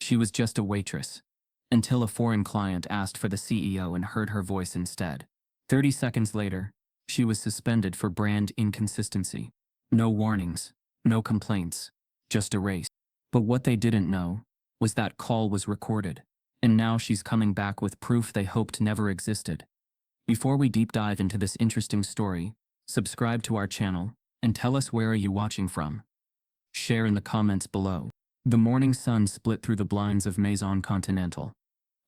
She was just a waitress. Until a foreign client asked for the CEO and heard her voice instead. 30 seconds later, she was suspended for brand inconsistency. No warnings, no complaints, just erased. But what they didn't know was that call was recorded, and now she's coming back with proof they hoped never existed. Before we deep dive into this interesting story, subscribe to our channel and tell us where are you watching from. Share in the comments below. The morning sun split through the blinds of Maison Continental,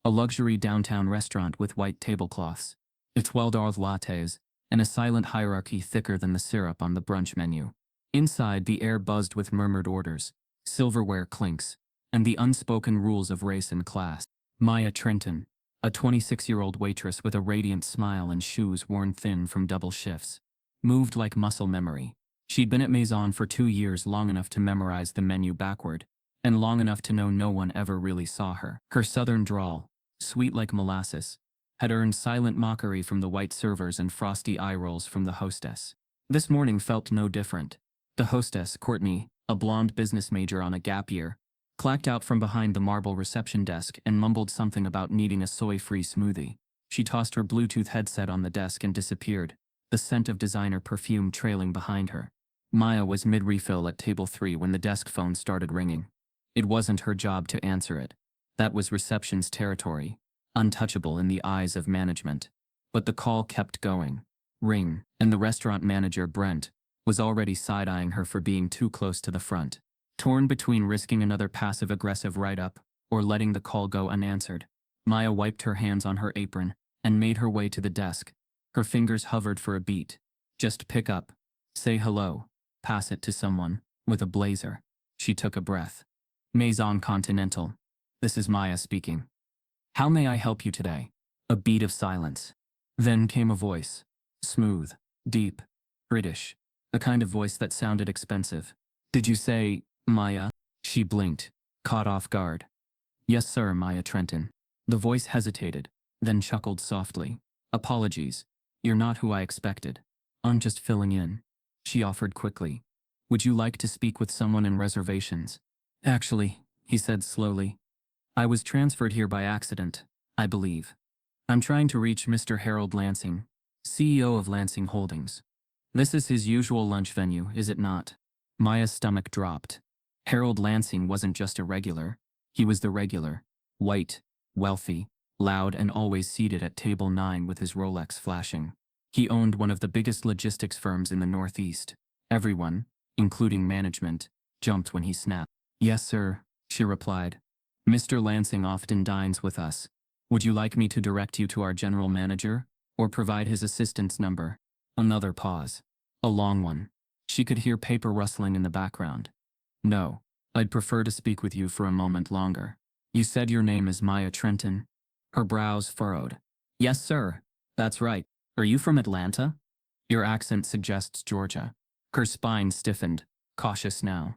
a luxury downtown restaurant with white tablecloths, its $12 lattes, and a silent hierarchy thicker than the syrup on the brunch menu. Inside, the air buzzed with murmured orders, silverware clinks, and the unspoken rules of race and class. Maya Trenton, a 26-year-old waitress with a radiant smile and shoes worn thin from double shifts, moved like muscle memory. She'd been at Maison for 2 years, long enough to memorize the menu backward, and long enough to know no one ever really saw her. Her southern drawl, sweet like molasses, had earned silent mockery from the white servers and frosty eye rolls from the hostess. This morning felt no different. The hostess, Courtney, a blonde business major on a gap year, clacked out from behind the marble reception desk and mumbled something about needing a soy-free smoothie. She tossed her Bluetooth headset on the desk and disappeared, the scent of designer perfume trailing behind her. Maya was mid-refill at table 3 when the desk phone started ringing. It wasn't her job to answer it. That was reception's territory, untouchable in the eyes of management. But the call kept going. Ring, and the restaurant manager, Brent, was already side-eyeing her for being too close to the front. Torn between risking another passive-aggressive write-up or letting the call go unanswered, Maya wiped her hands on her apron and made her way to the desk. Her fingers hovered for a beat. Just pick up, say hello, pass it to someone, with a blazer. She took a breath. Maison Continental. This is Maya speaking. How may I help you today? A beat of silence. Then came a voice. Smooth, deep, British. The kind of voice that sounded expensive. Did you say, Maya? She blinked, caught off guard. Yes, sir, Maya Trenton. The voice hesitated, then chuckled softly. Apologies. You're not who I expected. I'm just filling in. She offered quickly. Would you like to speak with someone in reservations? Actually, he said slowly, I was transferred here by accident, I believe. I'm trying to reach Mr. Harold Lansing, CEO of Lansing Holdings. This is his usual lunch venue, is it not? Maya's stomach dropped. Harold Lansing wasn't just a regular. He was the regular. White, wealthy, loud, and always seated at table 9 with his Rolex flashing. He owned one of the biggest logistics firms in the Northeast. Everyone, including management, jumped when he snapped. Yes, sir, she replied. Mr. Lansing often dines with us. Would you like me to direct you to our general manager, or provide his assistant's number? Another pause. A long one. She could hear paper rustling in the background. No, I'd prefer to speak with you for a moment longer. You said your name is Maya Trenton? Her brows furrowed. Yes, sir. That's right. Are you from Atlanta? Your accent suggests Georgia. Her spine stiffened, cautious now.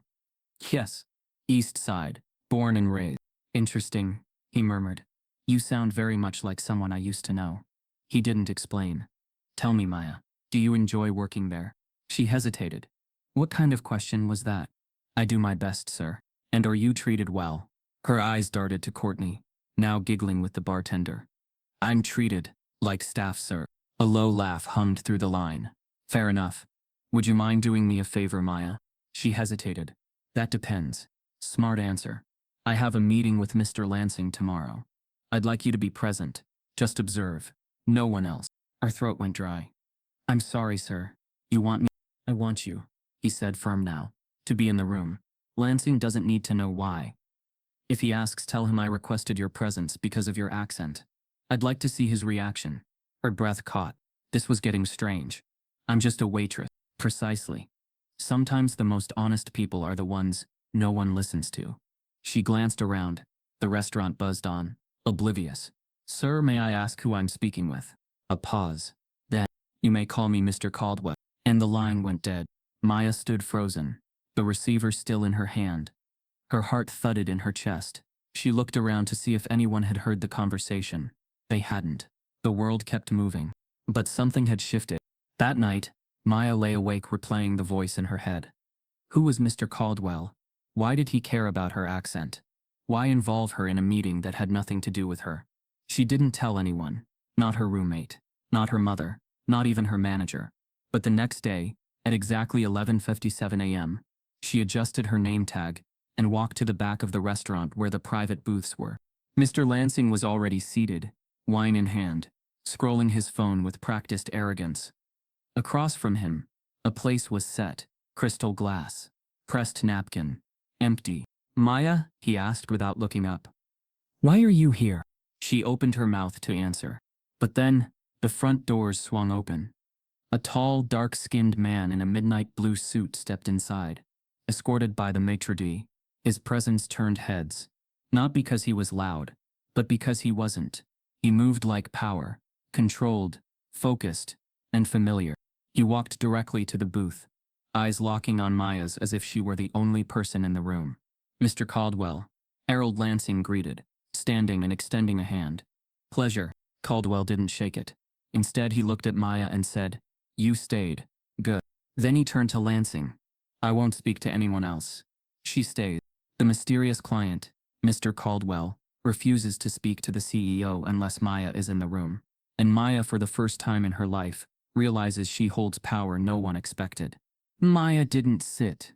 Yes. East Side, born and raised. Interesting, he murmured. You sound very much like someone I used to know. He didn't explain. Tell me, Maya, do you enjoy working there? She hesitated. What kind of question was that? I do my best, sir. And are you treated well? Her eyes darted to Courtney, now giggling with the bartender. I'm treated like staff, sir. A low laugh hummed through the line. Fair enough. Would you mind doing me a favor, Maya? She hesitated. That depends. Smart answer. I have a meeting with Mr. Lansing tomorrow. I'd like you to be present. Just observe. No one else. Her throat went dry. I'm sorry, sir. You want me? I want you, he said, firm now, to be in the room. Lansing doesn't need to know why. If he asks, tell him I requested your presence because of your accent. I'd like to see his reaction. Her breath caught. This was getting strange. I'm just a waitress. Precisely. Sometimes the most honest people are the ones no one listens to. She glanced around. The restaurant buzzed on, oblivious. Sir, may I ask who I'm speaking with? A pause. Then, you may call me Mr. Caldwell. And the line went dead. Maya stood frozen, the receiver still in her hand. Her heart thudded in her chest. She looked around to see if anyone had heard the conversation. They hadn't. The world kept moving. But something had shifted. That night, Maya lay awake replaying the voice in her head. Who was Mr. Caldwell? Why did he care about her accent? Why involve her in a meeting that had nothing to do with her? She didn't tell anyone. Not her roommate. Not her mother. Not even her manager. But the next day, at exactly 11:57 a.m., she adjusted her name tag and walked to the back of the restaurant where the private booths were. Mr. Lansing was already seated, wine in hand, scrolling his phone with practiced arrogance. Across from him, a place was set, crystal glass, pressed napkin, empty. "Maya?" he asked without looking up. "Why are you here?" She opened her mouth to answer. But then, the front doors swung open. A tall, dark-skinned man in a midnight blue suit stepped inside, escorted by the maitre d'. His presence turned heads, not because he was loud, but because he wasn't. He moved like power, controlled, focused, and familiar. He walked directly to the booth, eyes locking on Maya's as if she were the only person in the room. "Mr. Caldwell," Harold Lansing greeted, standing and extending a hand. "Pleasure." Caldwell didn't shake it. Instead, he looked at Maya and said, "You stayed. Good." Then he turned to Lansing. "I won't speak to anyone else." She stayed. The mysterious client, Mr. Caldwell, refuses to speak to the CEO unless Maya is in the room. And Maya, for the first time in her life, realizes she holds power no one expected. Maya didn't sit.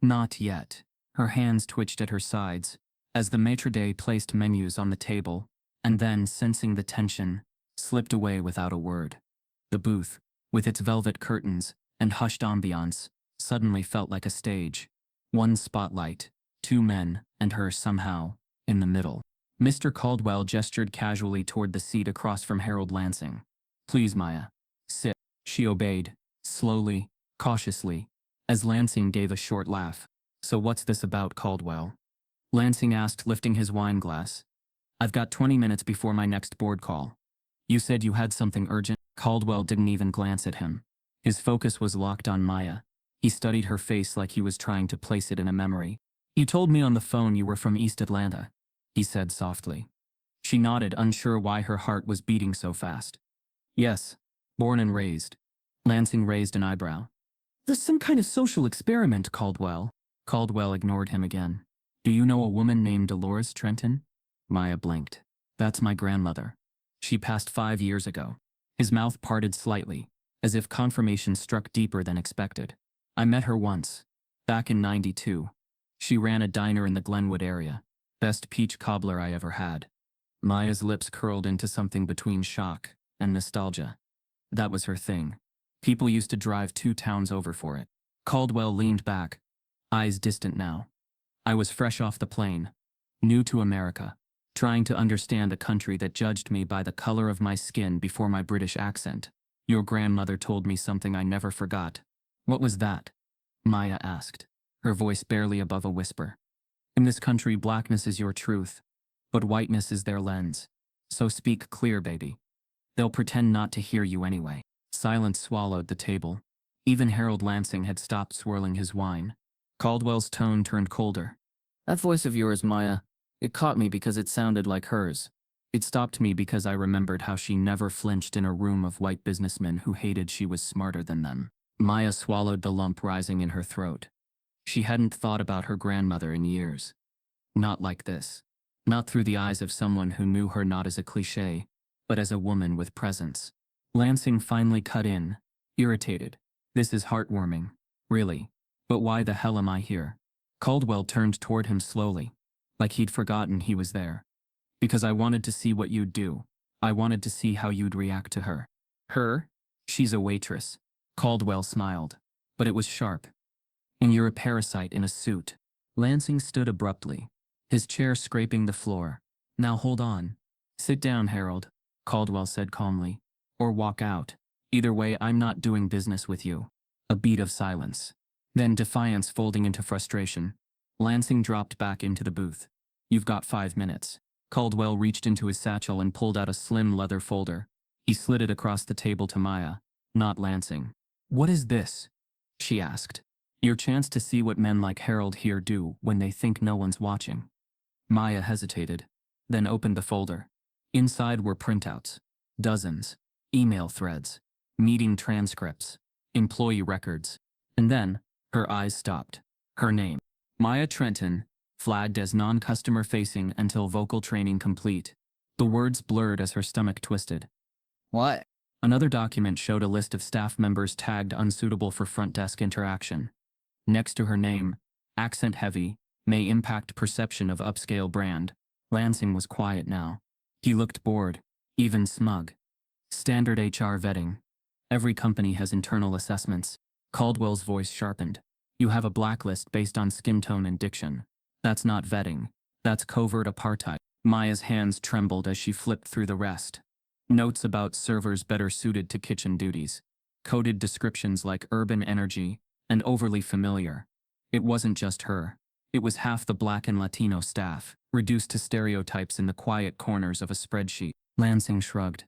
Not yet. Her hands twitched at her sides as the maitre d' placed menus on the table, and then, sensing the tension, slipped away without a word. The booth, with its velvet curtains and hushed ambiance, suddenly felt like a stage. One spotlight, two men, and her somehow, in the middle. Mr. Caldwell gestured casually toward the seat across from Harold Lansing. "Please, Maya. Sit." She obeyed, slowly, cautiously, as Lansing gave a short laugh. "So what's this about, Caldwell?" Lansing asked, lifting his wine glass. "I've got 20 minutes before my next board call. You said you had something urgent." Caldwell didn't even glance at him. His focus was locked on Maya. He studied her face like he was trying to place it in a memory. "You told me on the phone you were from East Atlanta," he said softly. She nodded, unsure why her heart was beating so fast. "Yes, born and raised." Lansing raised an eyebrow. "This some kind of social experiment, Caldwell." Caldwell ignored him again. "Do you know a woman named Dolores Trenton?" Maya blinked. "That's my grandmother. She passed 5 years ago." His mouth parted slightly, as if confirmation struck deeper than expected. "I met her once, back in '92. She ran a diner in the Glenwood area. Best peach cobbler I ever had." Maya's lips curled into something between shock and nostalgia. That was her thing. People used to drive 2 towns over for it. Caldwell leaned back, eyes distant now. "I was fresh off the plane, new to America, trying to understand a country that judged me by the color of my skin before my British accent. Your grandmother told me something I never forgot." "What was that?" Maya asked, her voice barely above a whisper. "In this country, blackness is your truth, but whiteness is their lens. So speak clear, baby. They'll pretend not to hear you anyway." Silence swallowed the table. Even Harold Lansing had stopped swirling his wine. Caldwell's tone turned colder. "That voice of yours, Maya, it caught me because it sounded like hers. It stopped me because I remembered how she never flinched in a room of white businessmen who hated she was smarter than them." Maya swallowed the lump rising in her throat. She hadn't thought about her grandmother in years. Not like this. Not through the eyes of someone who knew her not as a cliché, but as a woman with presence. Lansing finally cut in, irritated. "This is heartwarming. Really. But why the hell am I here?" Caldwell turned toward him slowly, like he'd forgotten he was there. "Because I wanted to see what you'd do. I wanted to see how you'd react to her." "Her? She's a waitress." Caldwell smiled, but it was sharp. "And you're a parasite in a suit." Lansing stood abruptly, his chair scraping the floor. "Now hold on. Sit down, Harold," Caldwell said calmly. "Or walk out. Either way, I'm not doing business with you." A beat of silence. Then defiance folding into frustration. Lansing dropped back into the booth. "You've got 5 minutes." Caldwell reached into his satchel and pulled out a slim leather folder. He slid it across the table to Maya, not Lansing. "What is this?" she asked. "Your chance to see what men like Harold here do when they think no one's watching." Maya hesitated, then opened the folder. Inside were printouts. Dozens. Email threads. Meeting transcripts. Employee records. And then, her eyes stopped. Her name. Maya Trenton, flagged as non-customer facing until vocal training complete. The words blurred as her stomach twisted. What? Another document showed a list of staff members tagged unsuitable for front desk interaction. Next to her name, accent heavy, may impact perception of upscale brand. Lansing was quiet now. He looked bored, even smug. Standard HR vetting. Every company has internal assessments. Caldwell's voice sharpened. You have a blacklist based on skin tone and diction. That's not vetting. That's covert apartheid. Maya's hands trembled as she flipped through the rest. Notes about servers better suited to kitchen duties. Coded descriptions like urban energy and overly familiar. It wasn't just her. It was half the Black and Latino staff, reduced to stereotypes in the quiet corners of a spreadsheet. Lansing shrugged.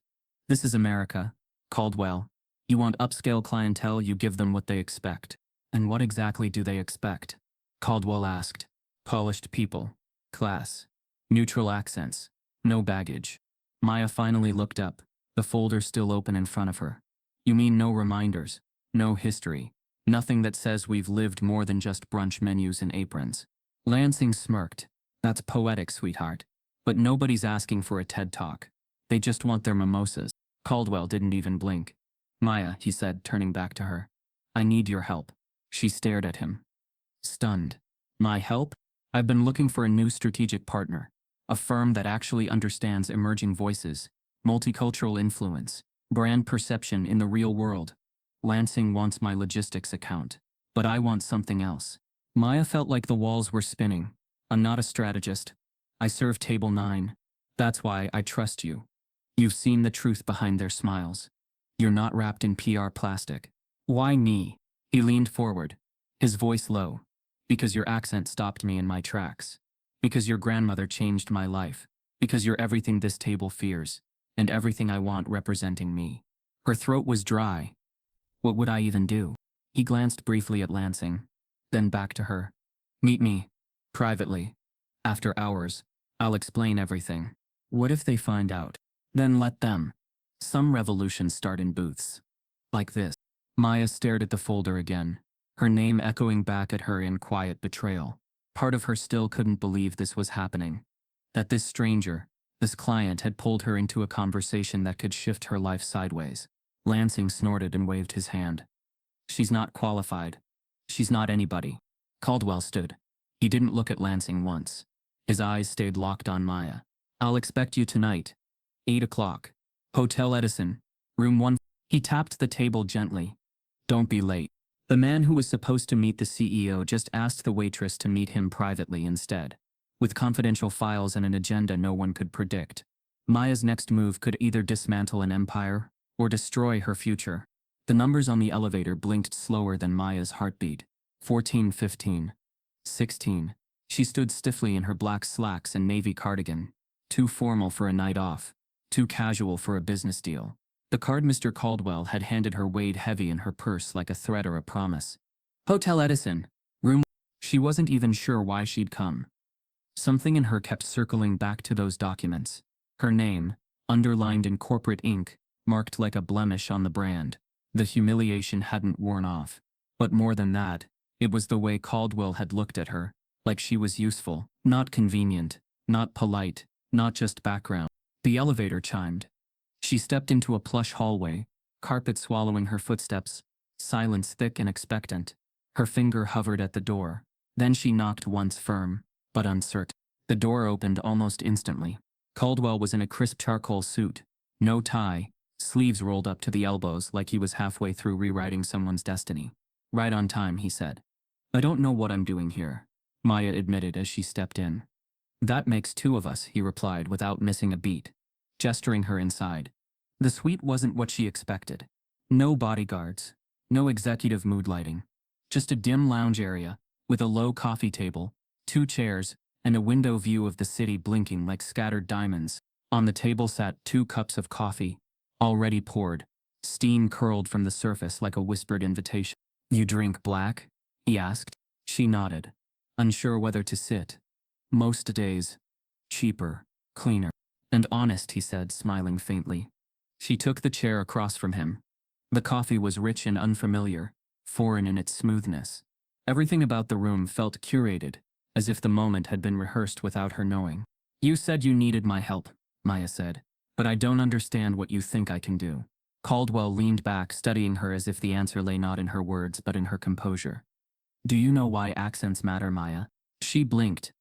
This is America, Caldwell. You want upscale clientele, you give them what they expect. And what exactly do they expect? Caldwell asked. Polished people. Class. Neutral accents. No baggage. Maya finally looked up, the folder still open in front of her. You mean no reminders, no history, nothing that says we've lived more than just brunch menus and aprons. Lansing smirked. That's poetic, sweetheart. But nobody's asking for a TED Talk. They just want their mimosas. Caldwell didn't even blink. Maya, he said, turning back to her. I need your help. She stared at him. Stunned. My help? I've been looking for a new strategic partner. A firm that actually understands emerging voices, multicultural influence, brand perception in the real world. Lansing wants my logistics account. But I want something else. Maya felt like the walls were spinning. I'm not a strategist. I serve table 9. That's why I trust you. You've seen the truth behind their smiles. You're not wrapped in PR plastic. Why me? He leaned forward, his voice low. Because your accent stopped me in my tracks. Because your grandmother changed my life. Because you're everything this table fears, and everything I want representing me. Her throat was dry. What would I even do? He glanced briefly at Lansing, then back to her. Meet me. Privately. After hours. I'll explain everything. What if they find out? Then let them. Some revolutions start in booths. Like this. Maya stared at the folder again, her name echoing back at her in quiet betrayal. Part of her still couldn't believe this was happening. That this stranger, this client had pulled her into a conversation that could shift her life sideways. Lansing snorted and waved his hand. She's not qualified. She's not anybody. Caldwell stood. He didn't look at Lansing once. His eyes stayed locked on Maya. I'll expect you tonight. 8 o'clock. Hotel Edison. Room 1. He tapped the table gently. Don't be late. The man who was supposed to meet the CEO just asked the waitress to meet him privately instead, with confidential files and an agenda no one could predict. Maya's next move could either dismantle an empire or destroy her future. The numbers on the elevator blinked slower than Maya's heartbeat. 14, 15, 16. She stood stiffly in her black slacks and navy cardigan. Too formal for a night off. Too casual for a business deal. The card Mr. Caldwell had handed her weighed heavy in her purse like a threat or a promise. Hotel Edison. Room. She wasn't even sure why she'd come. Something in her kept circling back to those documents. Her name, underlined in corporate ink, marked like a blemish on the brand. The humiliation hadn't worn off. But more than that, it was the way Caldwell had looked at her, like she was useful, not convenient, not polite, not just background. The elevator chimed. She stepped into a plush hallway, carpet swallowing her footsteps, silence thick and expectant. Her finger hovered at the door. Then she knocked once firm, but uncertain. The door opened almost instantly. Caldwell was in a crisp charcoal suit, no tie, sleeves rolled up to the elbows like he was halfway through rewriting someone's destiny. Right on time, he said. I don't know what I'm doing here, Maya admitted as she stepped in. That makes 2 of us, he replied without missing a beat, gesturing her inside. The suite wasn't what she expected. No bodyguards, no executive mood lighting. Just a dim lounge area, with a low coffee table, 2 chairs, and a window view of the city blinking like scattered diamonds. On the table sat 2 cups of coffee, already poured. Steam curled from the surface like a whispered invitation. You drink black? He asked. She nodded, unsure whether to sit. Most days. Cheaper, cleaner, and honest, he said, smiling faintly. She took the chair across from him. The coffee was rich and unfamiliar, foreign in its smoothness. Everything about the room felt curated, as if the moment had been rehearsed without her knowing. You said you needed my help, Maya said, but I don't understand what you think I can do. Caldwell leaned back, studying her as if the answer lay not in her words but in her composure. Do you know why accents matter, Maya? She blinked.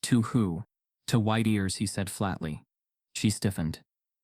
To who? To white ears, he said flatly. She stiffened.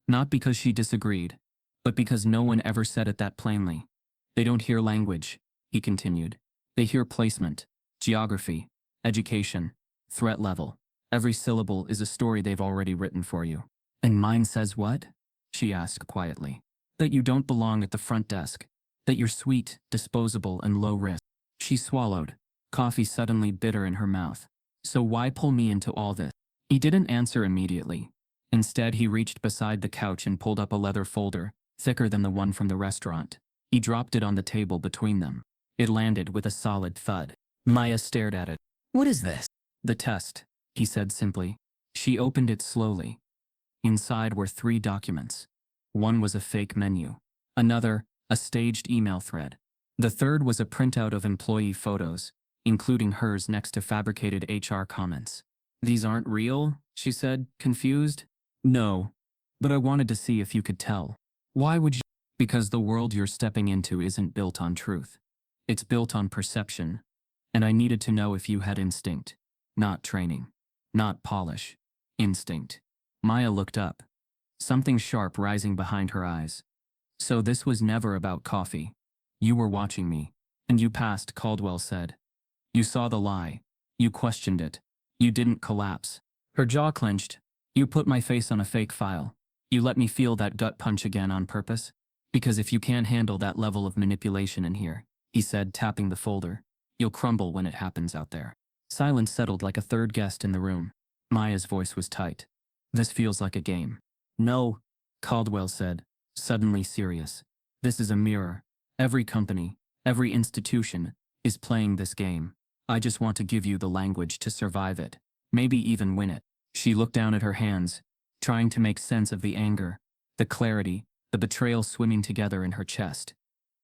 Not because she disagreed, but because no one ever said it that plainly. They don't hear language, he continued. They hear placement, geography, education, threat level. Every syllable is a story they've already written for you. And mine says what? She asked quietly. That you don't belong at the front desk. That you're sweet, disposable, and low risk. She swallowed, coffee suddenly bitter in her mouth. So why pull me into all this? He didn't answer immediately. Instead, he reached beside the couch and pulled up a leather folder, thicker than the one from the restaurant. He dropped it on the table between them. It landed with a solid thud. Maya stared at it. What is this? The test, he said simply. She opened it slowly. Inside were 3 documents. One was a fake menu. Another, a staged email thread. The third was a printout of employee photos, including hers next to fabricated HR comments. These aren't real? She said, confused. No, but I wanted to see if you could tell. Why would you? Because the world you're stepping into isn't built on truth. It's built on perception. And I needed to know if you had instinct. Not training. Not polish. Instinct. Maya looked up. Something sharp rising behind her eyes. So this was never about coffee. You were watching me. And you passed, Caldwell said. You saw the lie. You questioned it. You didn't collapse. Her jaw clenched. You put my face on a fake file. You let me feel that gut punch again on purpose. Because if you can't handle that level of manipulation in here, he said, tapping the folder, you'll crumble when it happens out there. Silence settled like a third guest in the room. Maya's voice was tight. This feels like a game. No, Caldwell said, suddenly serious. This is a mirror. Every company, every institution, is playing this game. I just want to give you the language to survive it. Maybe even win it. She looked down at her hands, trying to make sense of the anger, the clarity, the betrayal swimming together in her chest.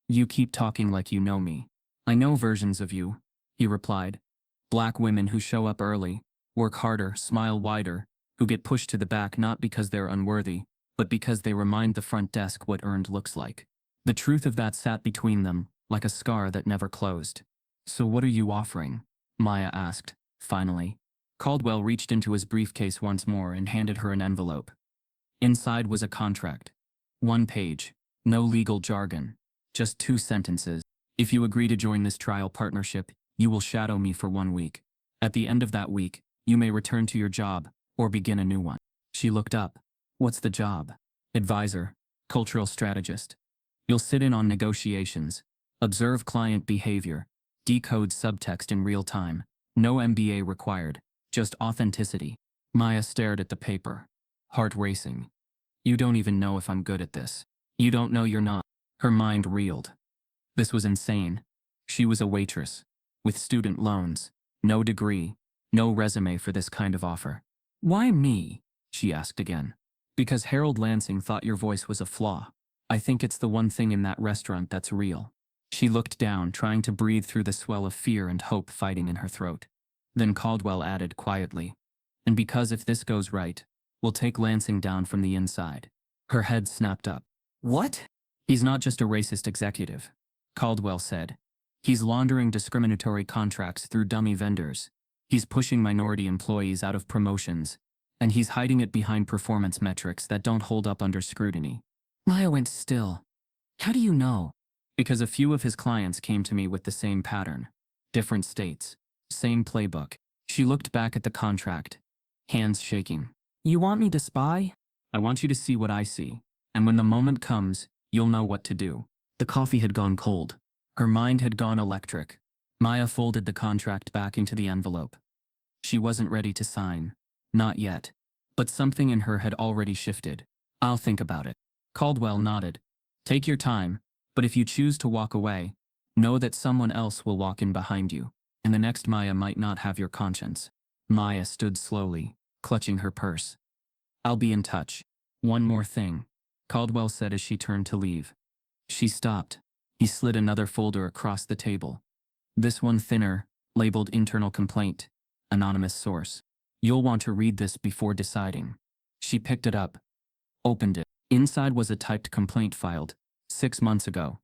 You keep talking like you know me. I know versions of you, he replied. Black women who show up early, work harder, smile wider, who get pushed to the back not because they're unworthy, but because they remind the front desk what earned looks like. The truth of that sat between them, like a scar that never closed. So what are you offering? Maya asked, finally. Caldwell reached into his briefcase once more and handed her an envelope. Inside was a contract. 1 page. No legal jargon. Just 2 sentences. If you agree to join this trial partnership, you will shadow me for 1 week. At the end of that week, you may return to your job, or begin a new one. She looked up. What's the job? Advisor. Cultural strategist. You'll sit in on negotiations, observe client behavior, decode subtext in real time. No MBA required, just authenticity. Maya stared at the paper, heart racing. You don't even know if I'm good at this. You don't know you're not. Her mind reeled. This was insane. She was a waitress, with student loans, no degree, no resume for this kind of offer. Why me? She asked again. Because Harold Lansing thought your voice was a flaw. I think it's the one thing in that restaurant that's real. She looked down, trying to breathe through the swell of fear and hope fighting in her throat. Then Caldwell added quietly, and because if this goes right, we'll take Lansing down from the inside. Her head snapped up. What? He's not just a racist executive, Caldwell said. He's laundering discriminatory contracts through dummy vendors. He's pushing minority employees out of promotions, and he's hiding it behind performance metrics that don't hold up under scrutiny. Maya went still. How do you know? Because a few of his clients came to me with the same pattern. Different states. Same playbook. She looked back at the contract, hands shaking. You want me to spy? I want you to see what I see. And when the moment comes, you'll know what to do. The coffee had gone cold. Her mind had gone electric. Maya folded the contract back into the envelope. She wasn't ready to sign. Not yet. But something in her had already shifted. I'll think about it. Caldwell nodded. Take your time, but if you choose to walk away, know that someone else will walk in behind you, and the next Maya might not have your conscience. Maya stood slowly, clutching her purse. I'll be in touch. One more thing, Caldwell said as she turned to leave. She stopped. He slid another folder across the table. This one thinner, labeled internal complaint. Anonymous source. You'll want to read this before deciding. She picked it up, opened it. Inside was a typed complaint filed 6 months ago.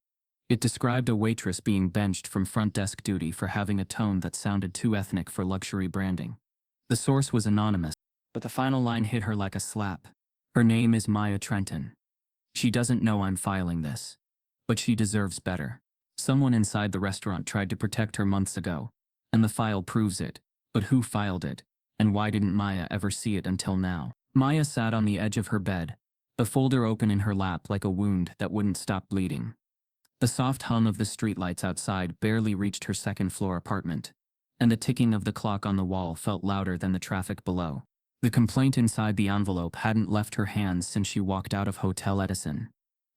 It described a waitress being benched from front desk duty for having a tone that sounded too ethnic for luxury branding. The source was anonymous, but the final line hit her like a slap. Her name is Maya Trenton. She doesn't know I'm filing this. But she deserves better. Someone inside the restaurant tried to protect her months ago, and the file proves it. But who filed it? And why didn't Maya ever see it until now? Maya sat on the edge of her bed, the folder open in her lap like a wound that wouldn't stop bleeding. The soft hum of the streetlights outside barely reached her second-floor apartment, and the ticking of the clock on the wall felt louder than the traffic below. The complaint inside the envelope hadn't left her hands since she walked out of Hotel Edison.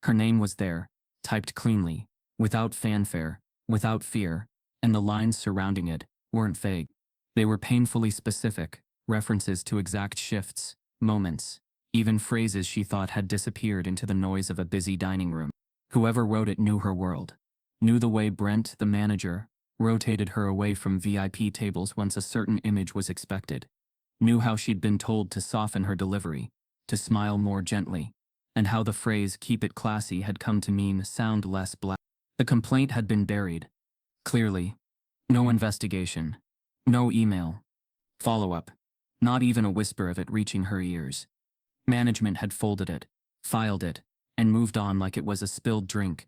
Her name was there, typed cleanly, without fanfare, without fear, and the lines surrounding it weren't vague. They were painfully specific, references to exact shifts, moments, even phrases she thought had disappeared into the noise of a busy dining room. Whoever wrote it knew her world, knew the way Brent, the manager, rotated her away from VIP tables once a certain image was expected, knew how she'd been told to soften her delivery, to smile more gently, and how the phrase "keep it classy" had come to mean sound less black. The complaint had been buried. Clearly. No investigation. No email. Follow-up. Not even a whisper of it reaching her ears. Management had folded it, filed it, and moved on like it was a spilled drink,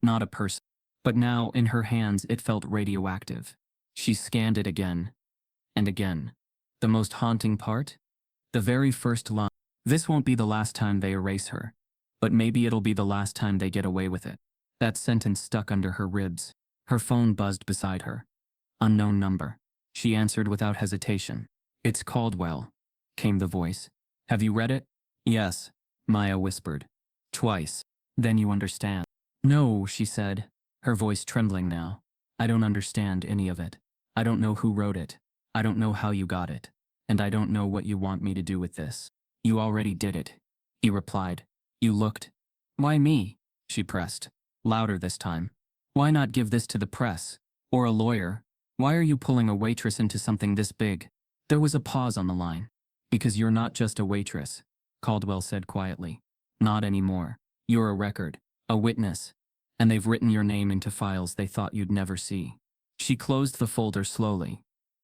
not a person. But now, in her hands, it felt radioactive. She scanned it again, and again. The most haunting part? The very first line. This won't be the last time they erase her, but maybe it'll be the last time they get away with it. That sentence stuck under her ribs. Her phone buzzed beside her. Unknown number. She answered without hesitation. "It's Caldwell," came the voice. "Have you read it?" "Yes," Maya whispered. "Twice. Then you understand." "No," she said, her voice trembling now. "I don't understand any of it. I don't know who wrote it. I don't know how you got it. And I don't know what you want me to do with this." "You already did it," he replied. "You looked." "Why me?" she pressed, louder this time. "Why not give this to the press? Or a lawyer? Why are you pulling a waitress into something this big?" There was a pause on the line. "Because you're not just a waitress," Caldwell said quietly. "Not anymore. You're a record, a witness. And they've written your name into files they thought you'd never see." She closed the folder slowly.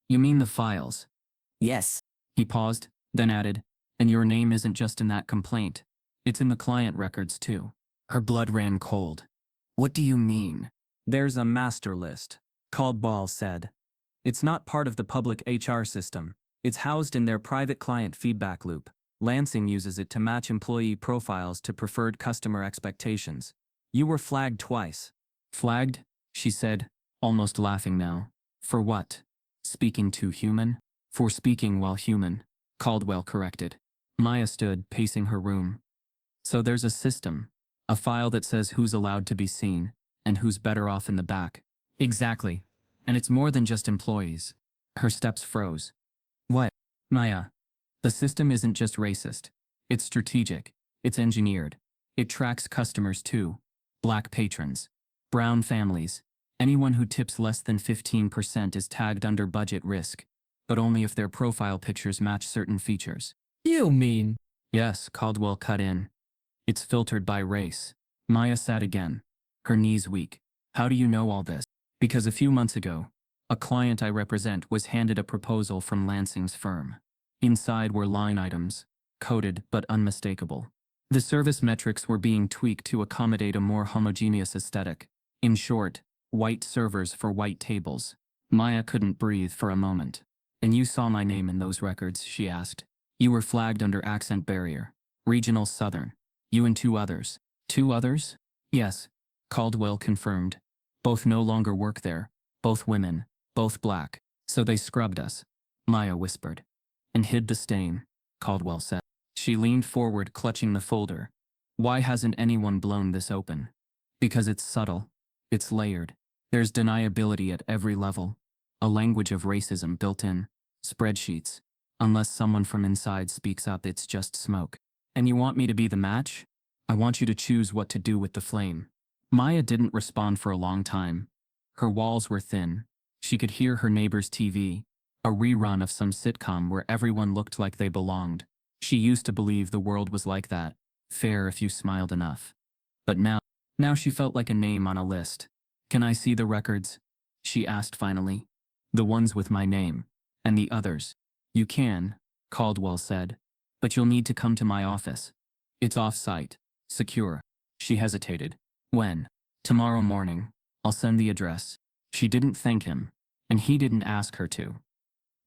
"You mean the files?" Yes. He paused, then added, "And your name isn't just in that complaint. It's in the client records too." Her blood ran cold. "What do you mean?" "There's a master list," Caldwell said. "It's not part of the public HR system. It's housed in their private client feedback loop. Lansing uses it to match employee profiles to preferred customer expectations. You were flagged twice." "Flagged?" she said, almost laughing now. "For what? Speaking too human?" "For speaking while human," Caldwell corrected. Maya stood, pacing her room. "So there's a system. A file that says who's allowed to be seen, and who's better off in the back." "Exactly. And it's more than just employees." Her steps froze. "What?" "Maya, the system isn't just racist. It's strategic. It's engineered. It tracks customers too. Black patrons. Brown families. Anyone who tips less than 15% is tagged under budget risk, but only if their profile pictures match certain features." You mean? "Yes," Caldwell cut in. "It's filtered by race." Maya sat again, her knees weak. "How do you know all this?" "Because a few months ago, a client I represent was handed a proposal from Lansing's firm. Inside were line items, coded but unmistakable. The service metrics were being tweaked to accommodate a more homogeneous aesthetic. In short, white servers for white tables. Maya couldn't breathe for a moment. "And you saw my name in those records?" she asked. "You were flagged under accent barrier. Regional Southern. You and 2 others." "2 others?" "Yes," Caldwell confirmed. "Both no longer work there. Both women. Both black. So they scrubbed us," Maya whispered. "And hid the stain," Caldwell said. She leaned forward, clutching the folder. "Why hasn't anyone blown this open?" "Because it's subtle. It's layered. There's deniability at every level. A language of racism built in. Spreadsheets. Unless someone from inside speaks up, it's just smoke." "And you want me to be the match?" "I want you to choose what to do with the flame." Maya didn't respond for a long time. Her walls were thin. She could hear her neighbor's TV, A rerun of some sitcom where everyone looked like they belonged. She used to believe the world was like that, fair if you smiled enough. But now she felt like a name on a list. "Can I see the records?" she asked finally. "The ones with my name. And the others." "You can," Caldwell said. "But you'll need to come to my office. It's off-site. Secure." She hesitated. "When?" "Tomorrow morning. I'll send the address." She didn't thank him, and he didn't ask her to.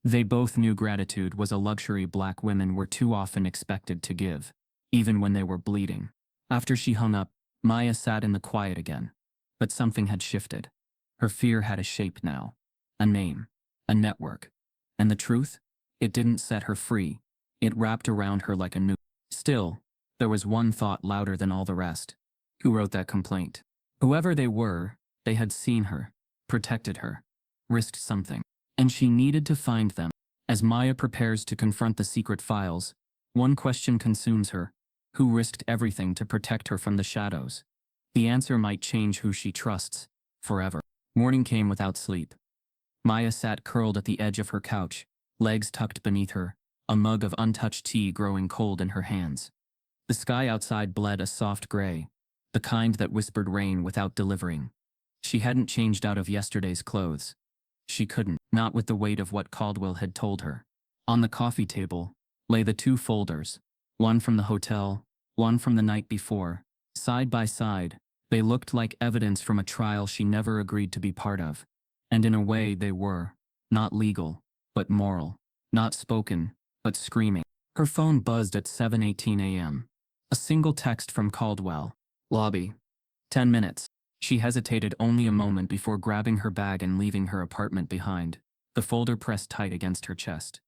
They both knew gratitude was a luxury black women were too often expected to give, even when they were bleeding. After she hung up, Maya sat in the quiet again. But something had shifted. Her fear had a shape now. A name. A network. And the truth? It didn't set her free. It wrapped around her like a noose. Still, there was one thought louder than all the rest. Who wrote that complaint? Whoever they were, they had seen her, protected her, risked something. And she needed to find them. As Maya prepares to confront the secret files, one question consumes her. Who risked everything to protect her from the shadows? The answer might change who she trusts, forever. Morning came without sleep. Maya sat curled at the edge of her couch, legs tucked beneath her, a mug of untouched tea growing cold in her hands. The sky outside bled a soft gray, the kind that whispered rain without delivering. She hadn't changed out of yesterday's clothes. She couldn't, not with the weight of what Caldwell had told her. On the coffee table lay the two folders, one from the hotel, one from the night before. Side by side, they looked like evidence from a trial she never agreed to be part of. And in a way they were. Not legal, but moral. Not spoken, but screaming. Her phone buzzed at 7:18 a.m. A single text from Caldwell. "Lobby. 10 minutes. She hesitated only a moment before grabbing her bag and leaving her apartment behind, the folder pressed tight against her chest.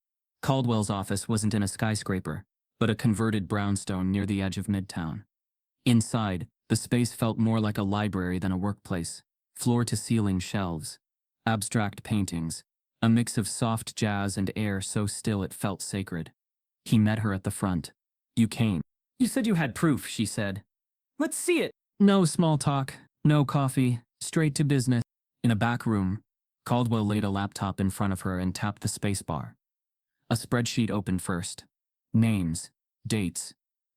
Caldwell's office wasn't in a skyscraper, but a converted brownstone near the edge of Midtown. Inside, the space felt more like a library than a workplace. Floor-to-ceiling shelves, abstract paintings, a mix of soft jazz and air so still it felt sacred. He met her at the front. "You came." "You said you had proof," she said. "Let's see it." No small talk. No coffee, straight to business. In a back room, Caldwell laid a laptop in front of her and tapped the spacebar. A spreadsheet opened first. Names, dates,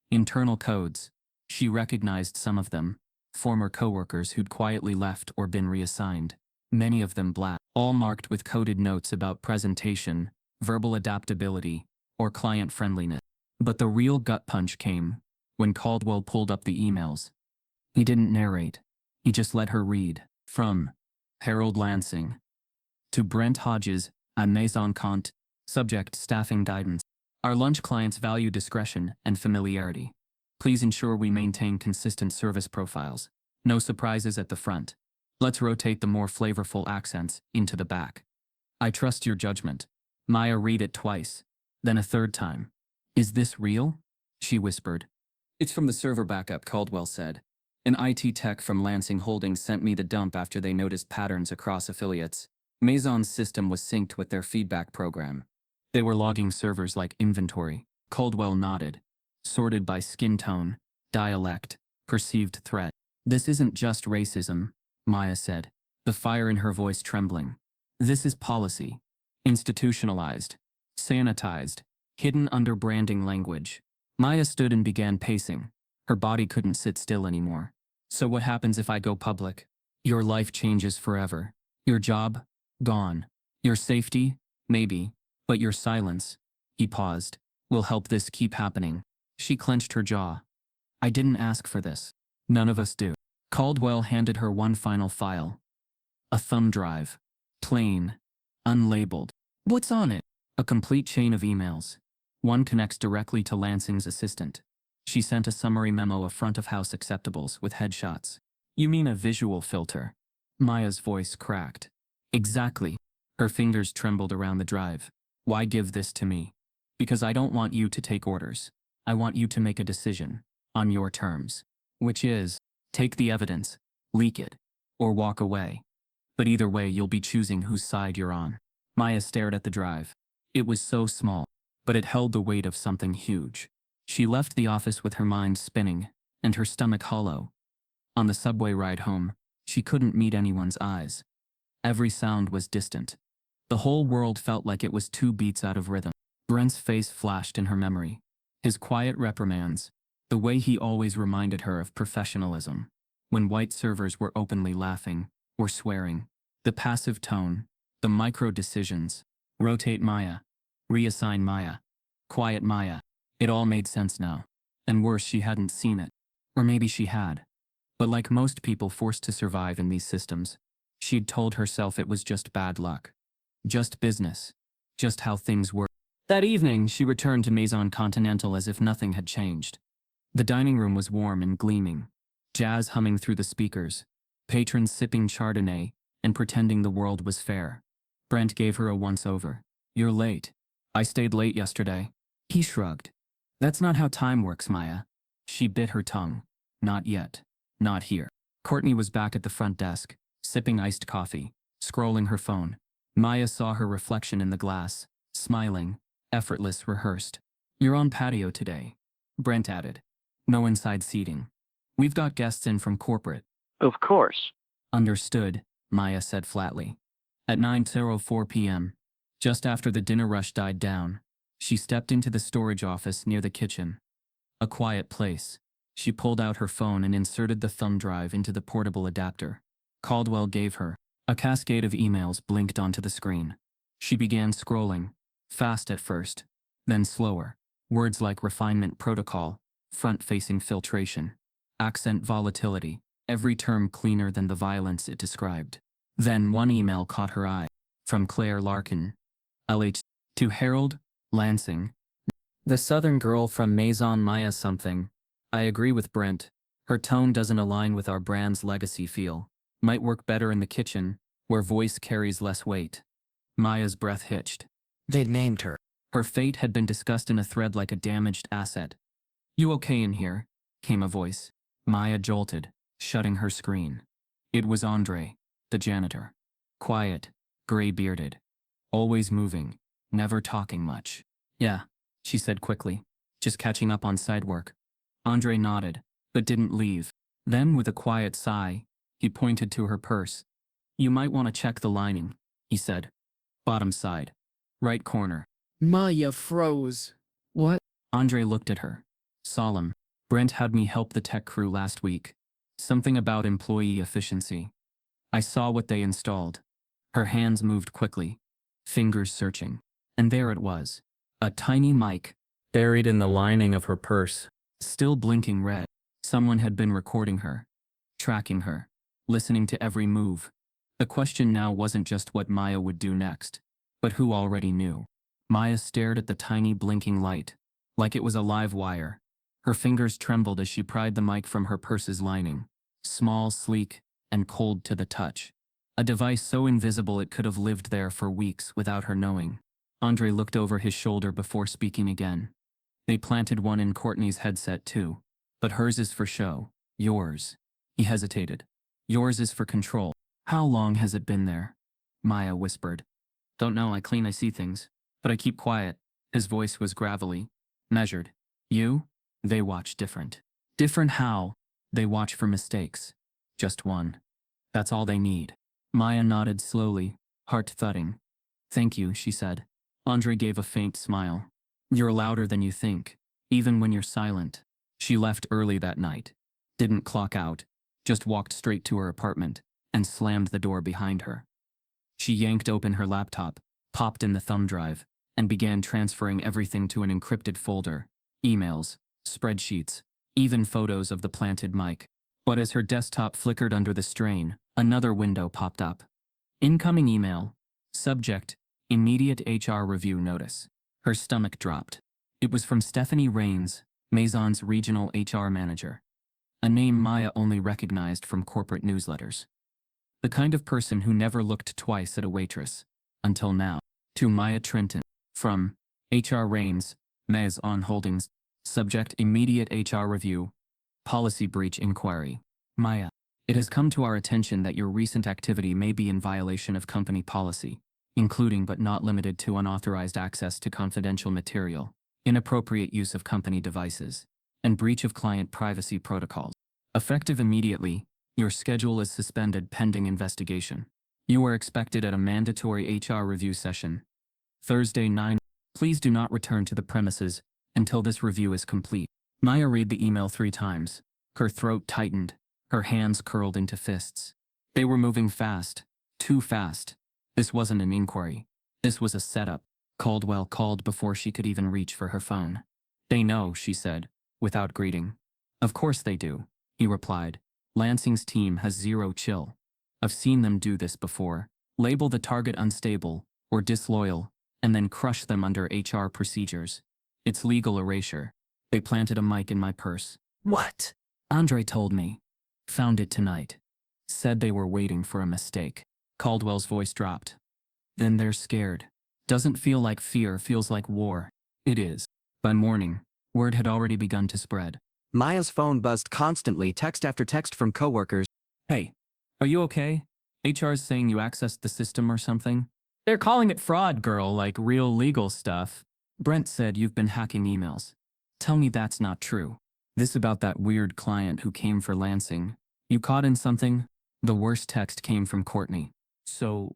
internal codes. She recognized some of them, former coworkers who'd quietly left or been reassigned. Many of them black, all marked with coded notes about presentation, verbal adaptability, or client friendliness. But the real gut punch came when Caldwell pulled up the emails. He didn't narrate. He just let her read. From Harold Lansing to Brent Hodges at Maison Comte. Subject: staffing guidance. Our lunch clients value discretion and familiarity. Please ensure we maintain consistent service profiles. No surprises at the front. Let's rotate the more flavorful accents into the back. I trust your judgment. Maya read it twice, then a third time. "Is this real?" she whispered. "It's from the server backup," Caldwell said. "An IT tech from Lansing Holdings sent me the dump after they noticed patterns across affiliates. Maison's system was synced with their feedback program. They were logging servers like inventory." Caldwell nodded. "Sorted by skin tone, dialect, perceived threat." "This isn't just racism," Maya said, the fire in her voice trembling. "This is policy. Institutionalized. Sanitized. Hidden under branding language." Maya stood and began pacing. Her body couldn't sit still anymore. "So what happens if I go public?" "Your life changes forever. Your job? Gone. Your safety? Maybe. But your silence," he paused, "will help this keep happening." She clenched her jaw. "I didn't ask for this. None of us do." Caldwell handed her one final file. A thumb drive. Plain. Unlabeled. "What's on it?" "A complete chain of emails. One connects directly to Lansing's assistant." She sent a summary memo of front-of-house acceptables with headshots. "You mean a visual filter?" Maya's voice cracked. "Exactly." Her fingers trembled around the drive. "Why give this to me?" "Because I don't want you to take orders. I want you to make a decision, on your terms. Which is, take the evidence, leak it, or walk away. But either way you'll be choosing whose side you're on." Maya stared at the drive. It was so small, but it held the weight of something huge. She left the office with her mind spinning, and her stomach hollow. On the subway ride home, she couldn't meet anyone's eyes. Every sound was distant. The whole world felt like it was 2 beats out of rhythm. Brent's face flashed in her memory. His quiet reprimands, the way he always reminded her of professionalism. When white servers were openly laughing, or swearing. The passive tone, the micro-decisions. Rotate Maya. Reassign Maya. Quiet Maya. It all made sense now. And worse, she hadn't seen it. Or maybe she had. But like most people forced to survive in these systems, she'd told herself it was just bad luck. Just business. Just how things were. That evening, she returned to Maison Continental as if nothing had changed. The dining room was warm and gleaming. Jazz humming through the speakers. Patrons sipping Chardonnay and pretending the world was fair. Brent gave her a once-over. You're late. I stayed late yesterday. He shrugged. That's not how time works, Maya. She bit her tongue. Not yet. Not here. Courtney was back at the front desk, sipping iced coffee, scrolling her phone. Maya saw her reflection in the glass, smiling, effortless, rehearsed. You're on patio today, Brent added. No inside seating. We've got guests in from corporate. Of course. Understood, Maya said flatly. At 9:04 p.m., just after the dinner rush died down, she stepped into the storage office near the kitchen. A quiet place. She pulled out her phone and inserted the thumb drive into the portable adapter. Caldwell gave her. A cascade of emails blinked onto the screen. She began scrolling, fast at first, then slower. Words like refinement protocol, front-facing filtration, accent volatility, every term cleaner than the violence it described. Then one email caught her eye. From Claire Larkin, LH, to Harold Lansing. The southern girl from Maison Maya something. I agree with Brent. Her tone doesn't align with our brand's legacy feel. Might work better in the kitchen, where voice carries less weight. Maya's breath hitched. They'd named her. Her fate had been discussed in a thread like a damaged asset. You okay in here? Came a voice. Maya jolted, shutting her screen. It was Andre, the janitor. Quiet, gray-bearded. Always moving, never talking much. Yeah, she said quickly. Just catching up on side work. Andre nodded, but didn't leave. Then, with a quiet sigh, he pointed to her purse. You might want to check the lining, he said. Bottom side. Right corner. Maya froze. What? Andre looked at her. Solemn. Brent had me help the tech crew last week. Something about employee efficiency. I saw what they installed. Her hands moved quickly, fingers searching. And there it was. A tiny mic, buried in the lining of her purse, still blinking red. Someone had been recording her, tracking her, listening to every move. The question now wasn't just what Maya would do next, but who already knew. Maya stared at the tiny blinking light, like it was a live wire. Her fingers trembled as she pried the mic from her purse's lining. Small, sleek, and cold to the touch. A device so invisible it could have lived there for weeks without her knowing. Andre looked over his shoulder before speaking again. They planted one in Courtney's headset too. But hers is for show. Yours. He hesitated. Yours is for control. How long has it been there? Maya whispered. Don't know, I clean, I see things. But I keep quiet. His voice was gravelly, measured. You? They watch different. Different how? They watch for mistakes. Just one. That's all they need. Maya nodded slowly, heart thudding. Thank you, she said. Andre gave a faint smile. You're louder than you think, even when you're silent. She left early that night. Didn't clock out. Just walked straight to her apartment and slammed the door behind her. She yanked open her laptop, popped in the thumb drive, and began transferring everything to an encrypted folder. Emails, spreadsheets, even photos of the planted mic. But as her desktop flickered under the strain, another window popped up. Incoming email. Subject, immediate HR review notice. Her stomach dropped. It was from Stephanie Rains, Maison's regional HR manager. A name Maya only recognized from corporate newsletters. The kind of person who never looked twice at a waitress. Until now. To Maya Trenton. From HR Rains, Maison Holdings. Subject, immediate HR review. Policy breach inquiry. Maya, it has come to our attention that your recent activity may be in violation of company policy, including but not limited to unauthorized access to confidential material, inappropriate use of company devices, and breach of client privacy protocols. Effective immediately, your schedule is suspended pending investigation. You are expected at a mandatory HR review session. Thursday 9. Please do not return to the premises until this review is complete. Maya read the email 3 times. Her throat tightened. Her hands curled into fists. They were moving fast. Too fast. This wasn't an inquiry. This was a setup. Caldwell called before she could even reach for her phone. They know, she said, without greeting. Of course they do, he replied. Lansing's team has zero chill. I've seen them do this before. Label the target unstable or disloyal, and then crush them under HR procedures. It's legal erasure. They planted a mic in my purse. What? Andre told me. Found it tonight. Said they were waiting for a mistake. Caldwell's voice dropped. Then they're scared. Doesn't feel like fear, feels like war. It is. By morning, word had already begun to spread. Maya's phone buzzed constantly, text after text from coworkers. Hey, are you okay? HR's saying you accessed the system or something? They're calling it fraud, girl, like real legal stuff. Brent said you've been hacking emails. Tell me that's not true. This about that weird client who came for Lansing. You caught in something? The worst text came from Courtney. So,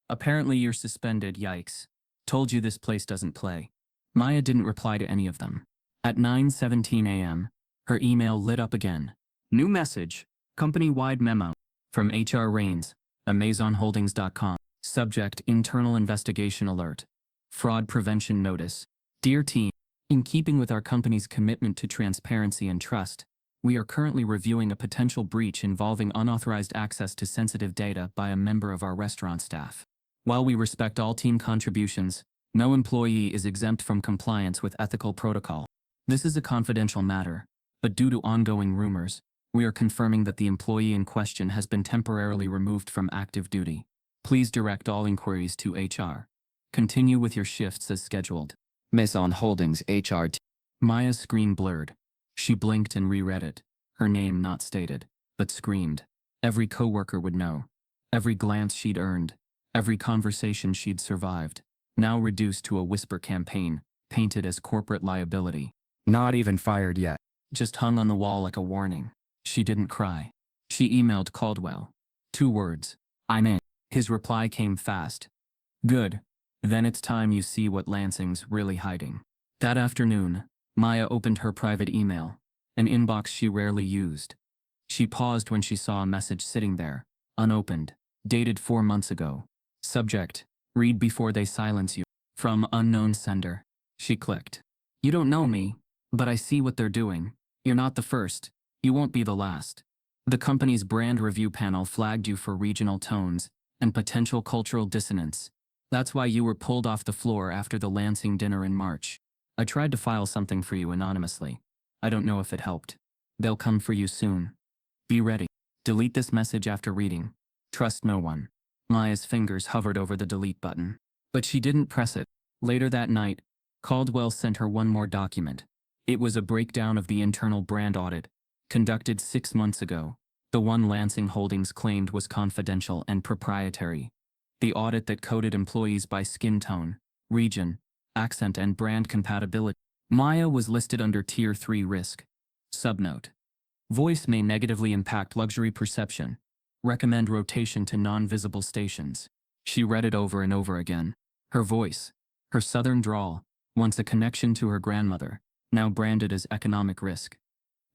apparently you're suspended, yikes. Told you this place doesn't play. Maya didn't reply to any of them. At 9:17 a.m., her email lit up again. New message. Company-wide memo. From HR Rains, AmazonHoldings.com. Subject: Internal Investigation Alert. Fraud Prevention Notice. Dear team, in keeping with our company's commitment to transparency and trust, we are currently reviewing a potential breach involving unauthorized access to sensitive data by a member of our restaurant staff. While we respect all team contributions, no employee is exempt from compliance with ethical protocol. This is a confidential matter, but due to ongoing rumors, we are confirming that the employee in question has been temporarily removed from active duty. Please direct all inquiries to HR. Continue with your shifts as scheduled. Amazon Holdings HR. Maya's screen blurred. She blinked and reread it. Her name not stated, but screamed. Every coworker would know. Every glance she'd earned. Every conversation she'd survived. Now reduced to a whisper campaign, painted as corporate liability. Not even fired yet. Just hung on the wall like a warning. She didn't cry. She emailed Caldwell. 2 words. I'm in. His reply came fast. Good. Then it's time you see what Lansing's really hiding. That afternoon, Maya opened her private email, an inbox she rarely used. She paused when she saw a message sitting there, unopened, dated 4 months ago. Subject: Read before they silence you. From unknown sender. She clicked. You don't know me, but I see what they're doing. You're not the first. You won't be the last. The company's brand review panel flagged you for regional tones and potential cultural dissonance. That's why you were pulled off the floor after the Lansing dinner in March. I tried to file something for you anonymously. I don't know if it helped. They'll come for you soon. Be ready. Delete this message after reading. Trust no one. Maya's fingers hovered over the delete button, but she didn't press it. Later that night, Caldwell sent her one more document. It was a breakdown of the internal brand audit, conducted 6 months ago, the one Lansing Holdings claimed was confidential and proprietary. The audit that coded employees by skin tone, region, accent, and brand compatibility. Maya was listed under Tier 3 risk. Subnote: Voice may negatively impact luxury perception. Recommend rotation to non-visible stations. She read it over and over again. Her voice, her southern drawl, once a connection to her grandmother, now branded as economic risk.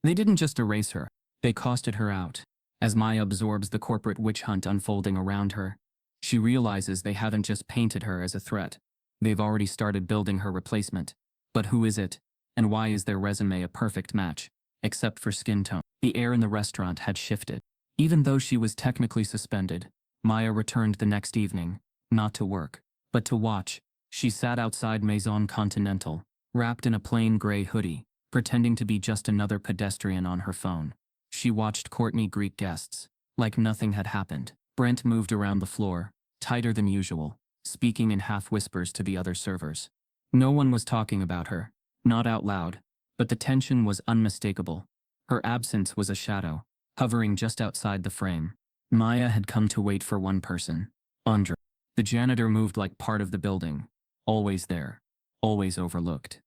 They didn't just erase her, they costed her out. As Maya absorbs the corporate witch hunt unfolding around her, she realizes they haven't just painted her as a threat. They've already started building her replacement. But who is it? And why is their resume a perfect match? Except for skin tone. The air in the restaurant had shifted. Even though she was technically suspended, Maya returned the next evening, not to work, but to watch. She sat outside Maison Continental, wrapped in a plain gray hoodie, pretending to be just another pedestrian on her phone. She watched Courtney greet guests, like nothing had happened. Brent moved around the floor, tighter than usual, speaking in half-whispers to the other servers. No one was talking about her, not out loud, but the tension was unmistakable. Her absence was a shadow, hovering just outside the frame. Maya had come to wait for one person, Andre. The janitor moved like part of the building, always there, always overlooked.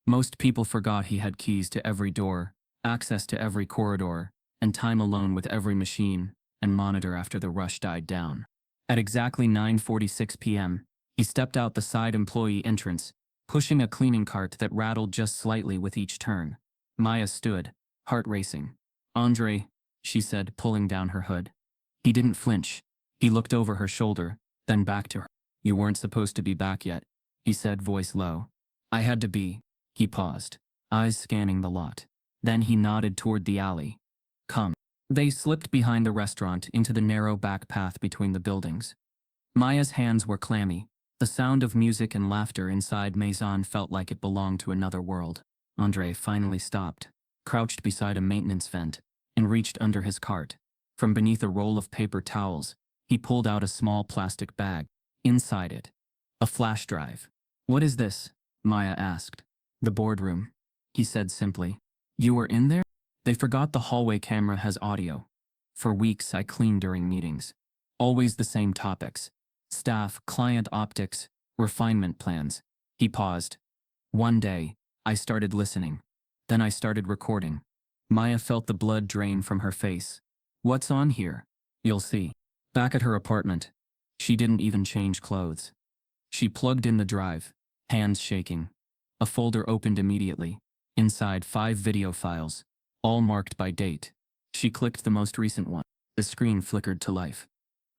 Most people forgot he had keys to every door, access to every corridor, and time alone with every machine and monitor after the rush died down. At exactly 9:46 p.m., he stepped out the side employee entrance, pushing a cleaning cart that rattled just slightly with each turn. Maya stood, heart racing. "Andre," she said, pulling down her hood. He didn't flinch. He looked over her shoulder, then back to her. "You weren't supposed to be back yet," he said, voice low. "I had to be." He paused, eyes scanning the lot. Then he nodded toward the alley. "Come." They slipped behind the restaurant into the narrow back path between the buildings. Maya's hands were clammy. The sound of music and laughter inside Maison felt like it belonged to another world. Andre finally stopped, crouched beside a maintenance vent, and reached under his cart. From beneath a roll of paper towels, he pulled out a small plastic bag. Inside it, a flash drive. "What is this?" Maya asked. "The boardroom," he said simply. "You were in there?" They forgot the hallway camera has audio. "For weeks I cleaned during meetings. Always the same topics. Staff, client optics, refinement plans." He paused. "One day, I started listening. Then I started recording." Maya felt the blood drain from her face. "What's on here?" "You'll see." Back at her apartment, she didn't even change clothes. She plugged in the drive, hands shaking. A folder opened immediately. Inside 5 video files, all marked by date. She clicked the most recent one. The screen flickered to life.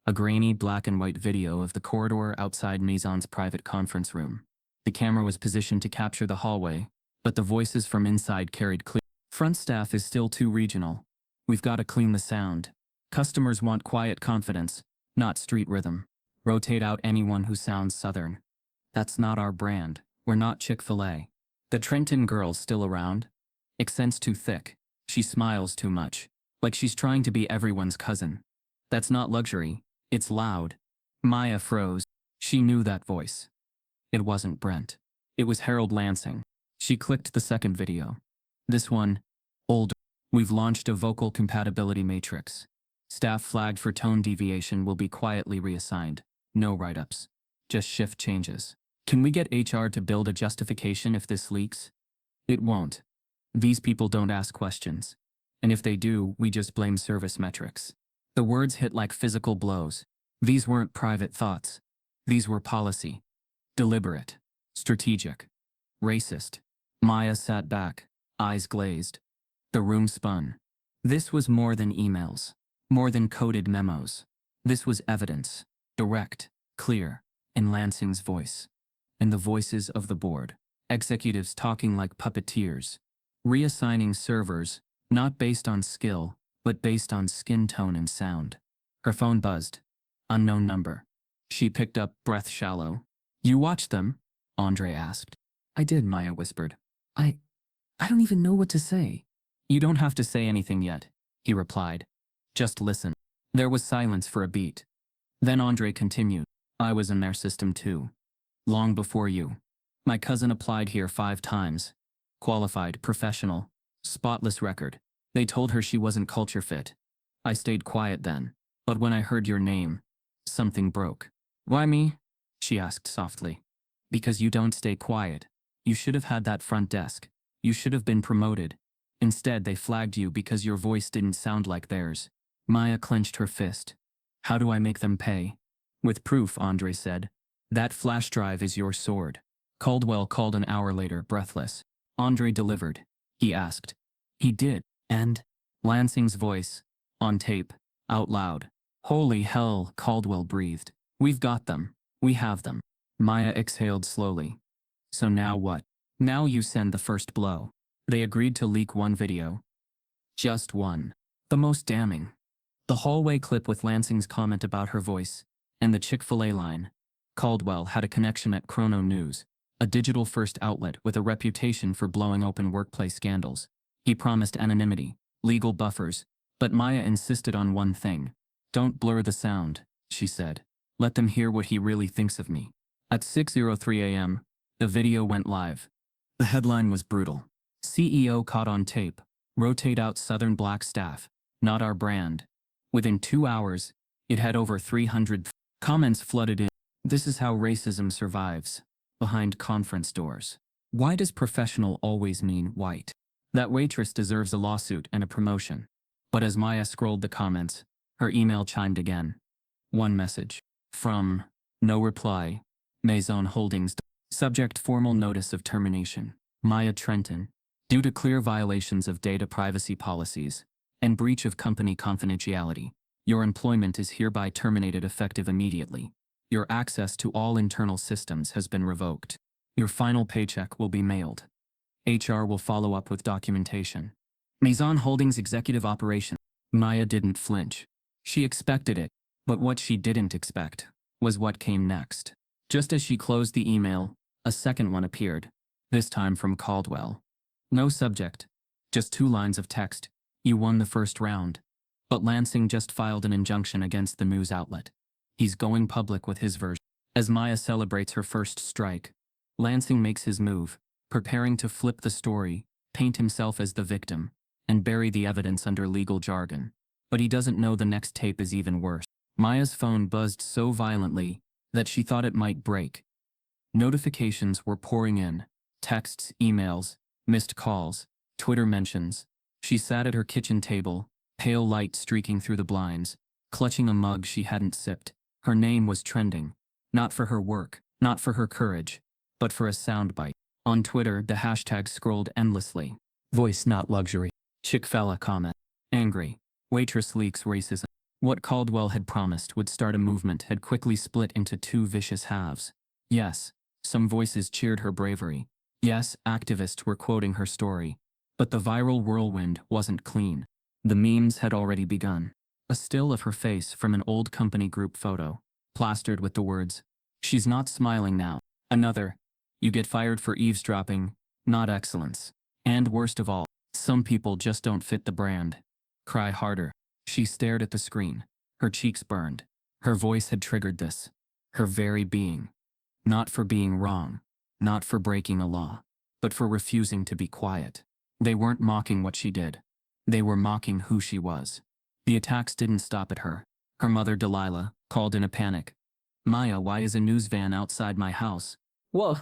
A grainy black and white video of the corridor outside Maison's private conference room. The camera was positioned to capture the hallway, but the voices from inside carried clear. "Front staff is still too regional. We've got to clean the sound. Customers want quiet confidence, not street rhythm. Rotate out anyone who sounds southern. That's not our brand. We're not Chick-fil-A." "The Trenton girl's still around?" "Accent's too thick. She smiles too much, like she's trying to be everyone's cousin. That's not luxury, it's loud." Maya froze. She knew that voice. It wasn't Brent. It was Harold Lansing. She clicked the second video. This one, older. "We've launched a vocal compatibility matrix. Staff flagged for tone deviation will be quietly reassigned. No write-ups. Just shift changes. Can we get HR to build a justification if this leaks?" "It won't. These people don't ask questions. And if they do, we just blame service metrics." The words hit like physical blows. These weren't private thoughts. These were policy. Deliberate. Strategic. Racist. Maya sat back, eyes glazed. The room spun. This was more than emails. More than coded memos. This was evidence. Direct, clear, in Lansing's voice. And the voices of the board. Executives talking like puppeteers. Reassigning servers, not based on skill, but based on skin tone and sound. Her phone buzzed. Unknown number. She picked up, breath shallow. "You watched them?" Andre asked. "I did," Maya whispered. I don't even know what to say." "You don't have to say anything yet," he replied. "Just listen." There was silence for a beat. Then Andre continued. "I was in their system too. Long before you. My cousin applied here 5 times. Qualified, professional, spotless record. They told her she wasn't culture fit. I stayed quiet then. But when I heard your name, something broke." "Why me?" she asked softly. "Because you don't stay quiet. You should have had that front desk. You should have been promoted. Instead, they flagged you because your voice didn't sound like theirs." Maya clenched her fist. "How do I make them pay?" "With proof," Andre said. "That flash drive is your sword." Caldwell called an hour later, breathless. Andre delivered. He asked. "He did. And?" Lansing's voice, on tape, out loud. "Holy hell," Caldwell breathed. "We've got them. We have them." Maya exhaled slowly. "So now what?" "Now you send the first blow." They agreed to leak one video. Just one. The most damning. The hallway clip with Lansing's comment about her voice, and the Chick-fil-A line. Caldwell had a connection at Chrono News, a digital-first outlet with a reputation for blowing open workplace scandals. He promised anonymity, legal buffers, but Maya insisted on one thing. "Don't blur the sound," she said. "Let them hear what he really thinks of me." At 6:03 a.m., the video went live. The headline was brutal. "CEO caught on tape. Rotate out Southern black staff. Not our brand." Within 2 hours, it had over 300 comments flooded in. "This is how racism survives. Behind conference doors. Why does professional always mean white? That waitress deserves a lawsuit and a promotion." But as Maya scrolled the comments, her email chimed again. One message. From no reply. Maison Holdings. Subject formal notice of termination. Maya Trenton. Due to clear violations of data privacy policies and breach of company confidentiality, your employment is hereby terminated effective immediately. Your access to all internal systems has been revoked. Your final paycheck will be mailed. HR will follow up with documentation. Maison Holdings executive operation. Maya didn't flinch. She expected it, but what she didn't expect was what came next. Just as she closed the email, a second one appeared, this time from Caldwell. No subject, just 2 lines of text. You won the first round. But Lansing just filed an injunction against the news outlet. He's going public with his version. As Maya celebrates her first strike, Lansing makes his move, preparing to flip the story, paint himself as the victim, and bury the evidence under legal jargon. But he doesn't know the next tape is even worse. Maya's phone buzzed so violently that she thought it might break. Notifications were pouring in. Texts, emails, missed calls, Twitter mentions. She sat at her kitchen table, pale light streaking through the blinds, clutching a mug she hadn't sipped. Her name was trending. Not for her work, not for her courage, but for a soundbite. On Twitter, the hashtag scrolled endlessly. Voice not luxury. Chick-fil-A comment. Angry. Waitress leaks racism. What Caldwell had promised would start a movement had quickly split into 2 vicious halves. Yes, some voices cheered her bravery. Yes, activists were quoting her story. But the viral whirlwind wasn't clean. The memes had already begun. A still of her face from an old company group photo, plastered with the words, "She's not smiling now." Another, "You get fired for eavesdropping, not excellence." And worst of all, "Some people just don't fit the brand." Cry harder. She stared at the screen. Her cheeks burned. Her voice had triggered this. Her very being. Not for being wrong. Not for breaking a law. But for refusing to be quiet. They weren't mocking what she did. They were mocking who she was. The attacks didn't stop at her. Her mother, Delilah, called in a panic. "Maya, why is a news van outside my house?" Whoa,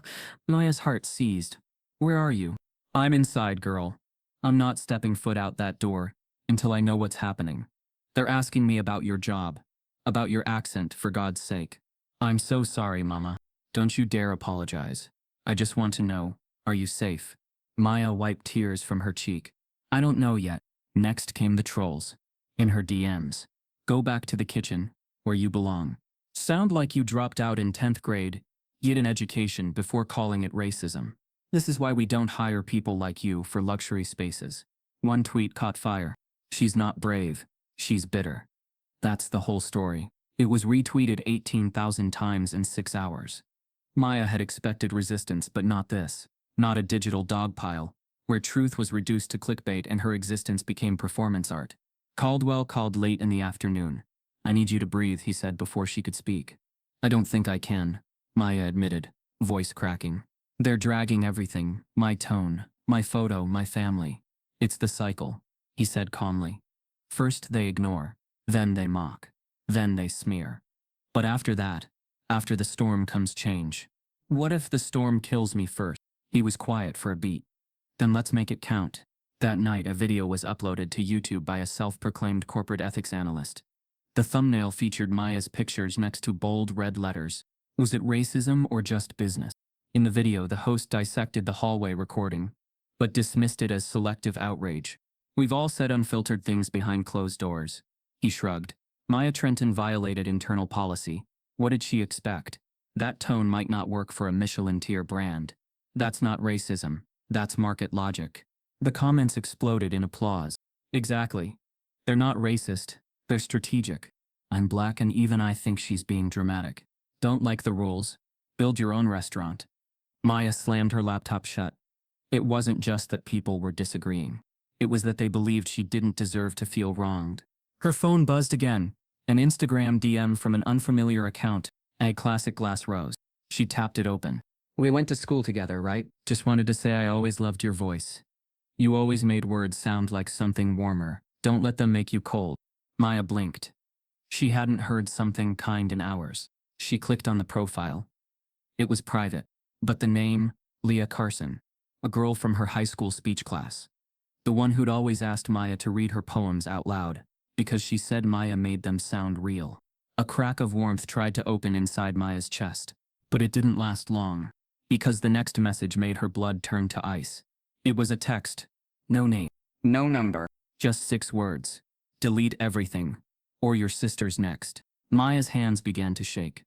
Maya's heart seized. "Where are you?" "I'm inside, girl. I'm not stepping foot out that door until I know what's happening. They're asking me about your job. About your accent, for God's sake." "I'm so sorry, Mama. Don't you dare apologize. I just want to know, are you safe?" Maya wiped tears from her cheek. "I don't know yet." Next came the trolls. In her DMs. "Go back to the kitchen, where you belong. Sound like you dropped out in 10th grade, get an education before calling it racism. This is why we don't hire people like you for luxury spaces." One tweet caught fire. "She's not brave. She's bitter." That's the whole story. It was retweeted 18,000 times in 6 hours. Maya had expected resistance, but not this. Not a digital dogpile, where truth was reduced to clickbait and her existence became performance art. Caldwell called late in the afternoon. "I need you to breathe," he said before she could speak. "I don't think I can," Maya admitted, voice cracking. "They're dragging everything, my tone, my photo, my family. It's the cycle," he said calmly. "First they ignore, then they mock, then they smear. But after that, after the storm comes change. What if the storm kills me first?" He was quiet for a beat. "Then let's make it count." That night, a video was uploaded to YouTube by a self-proclaimed corporate ethics analyst. The thumbnail featured Maya's pictures next to bold red letters. Was it racism or just business? In the video, the host dissected the hallway recording, but dismissed it as selective outrage. "We've all said unfiltered things behind closed doors." He shrugged. Maya Trenton violated internal policy. What did she expect? That tone might not work for a Michelin-tier brand. That's not racism. That's market logic. The comments exploded in applause. "Exactly. They're not racist. They're strategic. I'm black and even I think she's being dramatic. Don't like the rules? Build your own restaurant." Maya slammed her laptop shut. It wasn't just that people were disagreeing. It was that they believed she didn't deserve to feel wronged. Her phone buzzed again. An Instagram DM from an unfamiliar account. A classic glass rose. She tapped it open. "We went to school together, right? Just wanted to say I always loved your voice. You always made words sound like something warmer. Don't let them make you cold." Maya blinked. She hadn't heard something kind in hours. She clicked on the profile. It was private. But the name, Leah Carson. A girl from her high school speech class. The one who'd always asked Maya to read her poems out loud, because she said Maya made them sound real. A A crack of warmth tried to open inside Maya's chest. But it didn't last long, because the next message made her blood turn to ice. It was a text. No name. No number. Just 6 words. Delete everything. Or your sister's next. Maya's hands began to shake.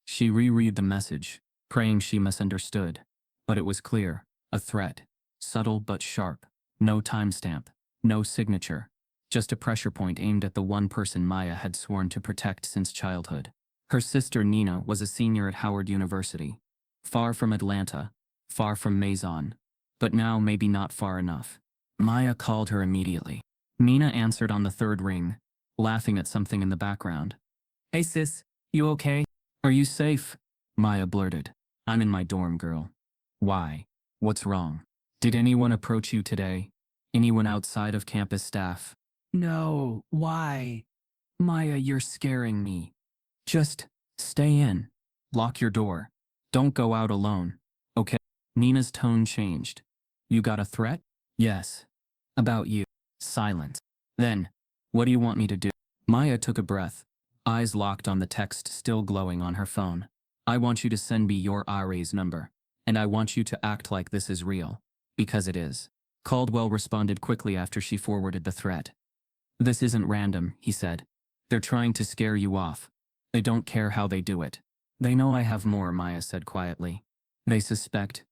She reread the message, praying she misunderstood. But it was clear. A threat. Subtle but sharp. No timestamp. No signature. Just a pressure point aimed at the one person Maya had sworn to protect since childhood. Her sister Nina was a senior at Howard University. Far from Atlanta. Far from Maison. But now maybe not far enough. Maya called her immediately. Nina answered on the 3rd ring, laughing at something in the background. Hey sis, you okay? Are you safe? Maya blurted. I'm in my dorm, girl. Why? What's wrong? Did anyone approach you today? Anyone outside of campus staff? No, why? Maya, you're scaring me. Just stay in. Lock your door. Don't go out alone. Okay? Nina's tone changed. You got a threat? Yes. About you. Silence. Then, what do you want me to do? Maya took a breath, eyes locked on the text still glowing on her phone. I want you to send me your RA's number, and I want you to act like this is real. Because it is. Caldwell responded quickly after she forwarded the threat. This isn't random, he said. They're trying to scare you off. They don't care how they do it. They know I have more, Maya said quietly. They suspect.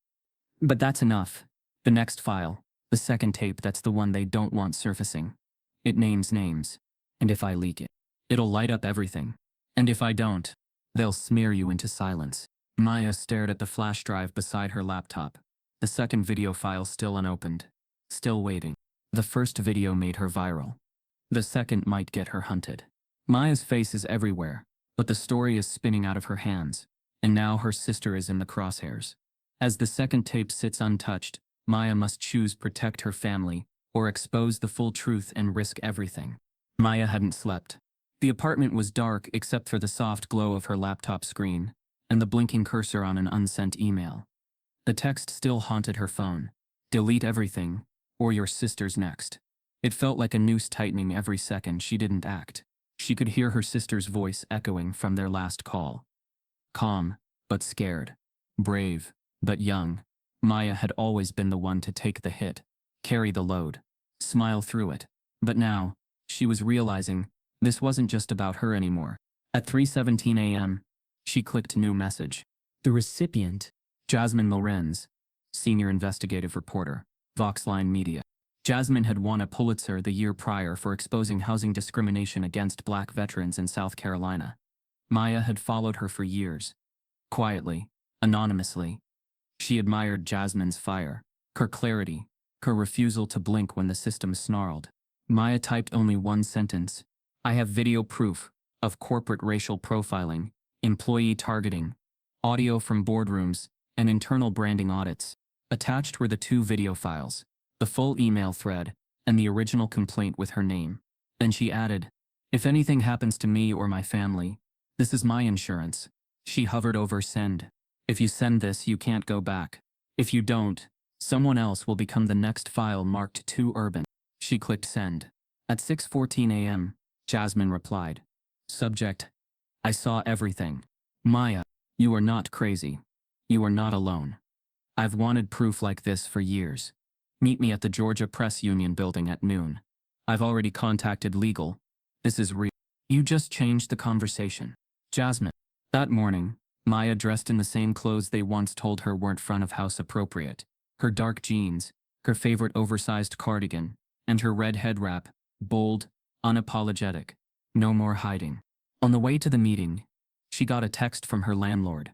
But that's enough. The next file, the second tape, that's the one they don't want surfacing. It names names. And if I leak it, it'll light up everything. And if I don't, they'll smear you into silence. Maya stared at the flash drive beside her laptop. The second video file still unopened. Still waiting. The first video made her viral. The second might get her hunted. Maya's face is everywhere, but the story is spinning out of her hands. And now her sister is in the crosshairs. As the second tape sits untouched, Maya must choose protect her family, or expose the full truth and risk everything. Maya hadn't slept. The apartment was dark except for the soft glow of her laptop screen, and the blinking cursor on an unsent email. The text still haunted her phone. Delete everything, or your sister's next. It felt like a noose tightening every second she didn't act. She could hear her sister's voice echoing from their last call. Calm, but scared. Brave, but young. Maya had always been the one to take the hit, carry the load, smile through it. But now, she was realizing, this wasn't just about her anymore. At 3:17 a.m., she clicked new message. The recipient, Jasmine Lorenz, senior investigative reporter, Voxline Media. Jasmine had won a Pulitzer the year prior for exposing housing discrimination against Black veterans in South Carolina. Maya had followed her for years. Quietly, anonymously. She admired Jasmine's fire, her clarity, her refusal to blink when the system snarled. Maya typed only one sentence. I have video proof of corporate racial profiling, employee targeting, audio from boardrooms, and internal branding audits. Attached were the 2 video files, the full email thread, and the original complaint with her name. Then she added, if anything happens to me or my family, this is my insurance. She hovered over send. If you send this, you can't go back. If you don't, someone else will become the next file marked too urban. She clicked send. At 6:14 a.m., Jasmine replied. Subject. I saw everything. Maya, you are not crazy. You are not alone. I've wanted proof like this for years. Meet me at the Georgia Press Union building at noon. I've already contacted legal. This is real. You just changed the conversation. Jasmine. That morning, Maya dressed in the same clothes they once told her weren't front of house appropriate. Her dark jeans, her favorite oversized cardigan, and her red head wrap, bold, unapologetic. No more hiding. On the way to the meeting, she got a text from her landlord.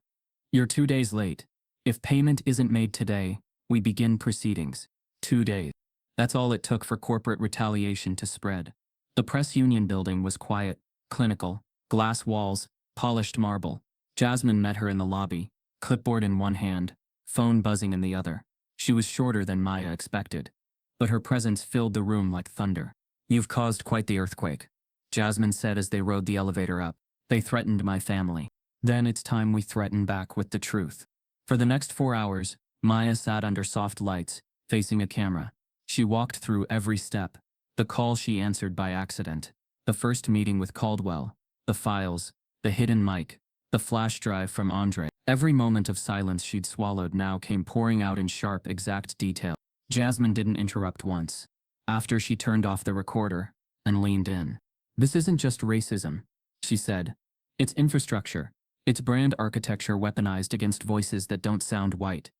You're 2 days late. If payment isn't made today, we begin proceedings. 2 days. That's all it took for corporate retaliation to spread. The press union building was quiet, clinical, glass walls, polished marble. Jasmine met her in the lobby, clipboard in one hand, phone buzzing in the other. She was shorter than Maya expected, but her presence filled the room like thunder. You've caused quite the earthquake, Jasmine said as they rode the elevator up. They threatened my family. Then it's time we threaten back with the truth. For the next 4 hours, Maya sat under soft lights, facing a camera. She walked through every step. The call she answered by accident. The first meeting with Caldwell. The files. the hidden mic, the flash drive from Andre. Every moment of silence she'd swallowed now came pouring out in sharp, exact detail. Jasmine didn't interrupt once. After she turned off the recorder and leaned in. "This isn't just racism," she said. "It's infrastructure. It's brand architecture weaponized against voices that don't sound white."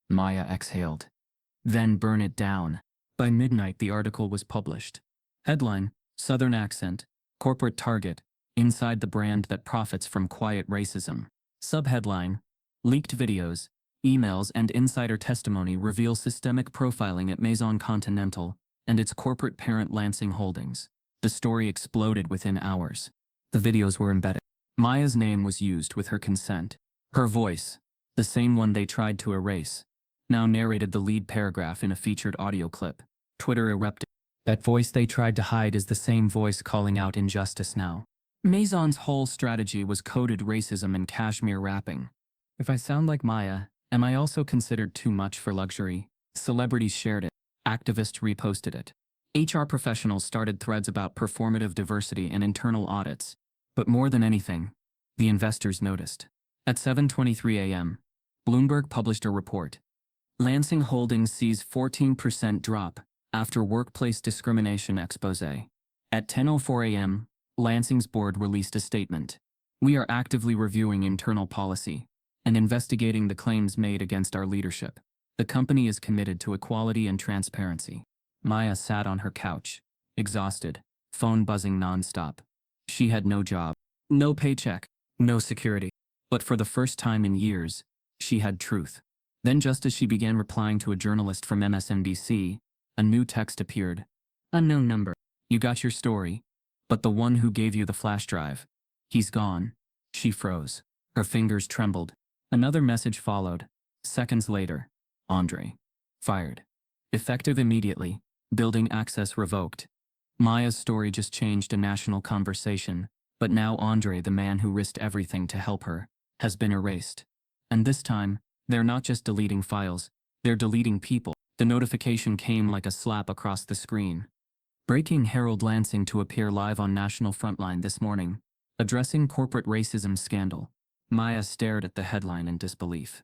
Maya exhaled. "Then burn it down." By midnight, the article was published. Headline: Southern accent, corporate target, inside the brand that profits from quiet racism. Subheadline: Leaked videos, emails and insider testimony reveal systemic profiling at Maison Continental and its corporate parent Lansing Holdings. The story exploded within hours. The videos were embedded. Maya's name was used with her consent. Her voice, the same one they tried to erase, now narrated the lead paragraph in a featured audio clip. Twitter erupted. That voice they tried to hide is the same voice calling out injustice now. Maison's whole strategy was coded racism and cashmere wrapping. If I sound like Maya, am I also considered too much for luxury? Celebrities shared it. Activists reposted it. HR professionals started threads about performative diversity and internal audits. But more than anything, the investors noticed. At 7:23 a.m., Bloomberg published a report. Lansing Holdings sees 14% drop after workplace discrimination expose. At 10:04 a.m., Lansing's board released a statement. "We are actively reviewing internal policy and investigating the claims made against our leadership. The company is committed to equality and transparency." Maya sat on her couch, exhausted, phone buzzing nonstop. She had no job, no paycheck, no security. But for the first time in years, she had truth. Then, just as she began replying to a journalist from MSNBC, a new text appeared. "Unknown number. You got your story. But the one who gave you the flash drive, he's gone." She froze. Her fingers trembled. Another message followed. Seconds later, "Andre. Fired. Effective immediately. Building access revoked." Maya's story just changed a national conversation, but now Andre, the man who risked everything to help her, has been erased. And this time, they're not just deleting files, they're deleting people. The notification came like a slap across the screen. Breaking: Harold Lansing to appear live on National Frontline this morning, addressing corporate racism scandal. Maya stared at the headline in disbelief.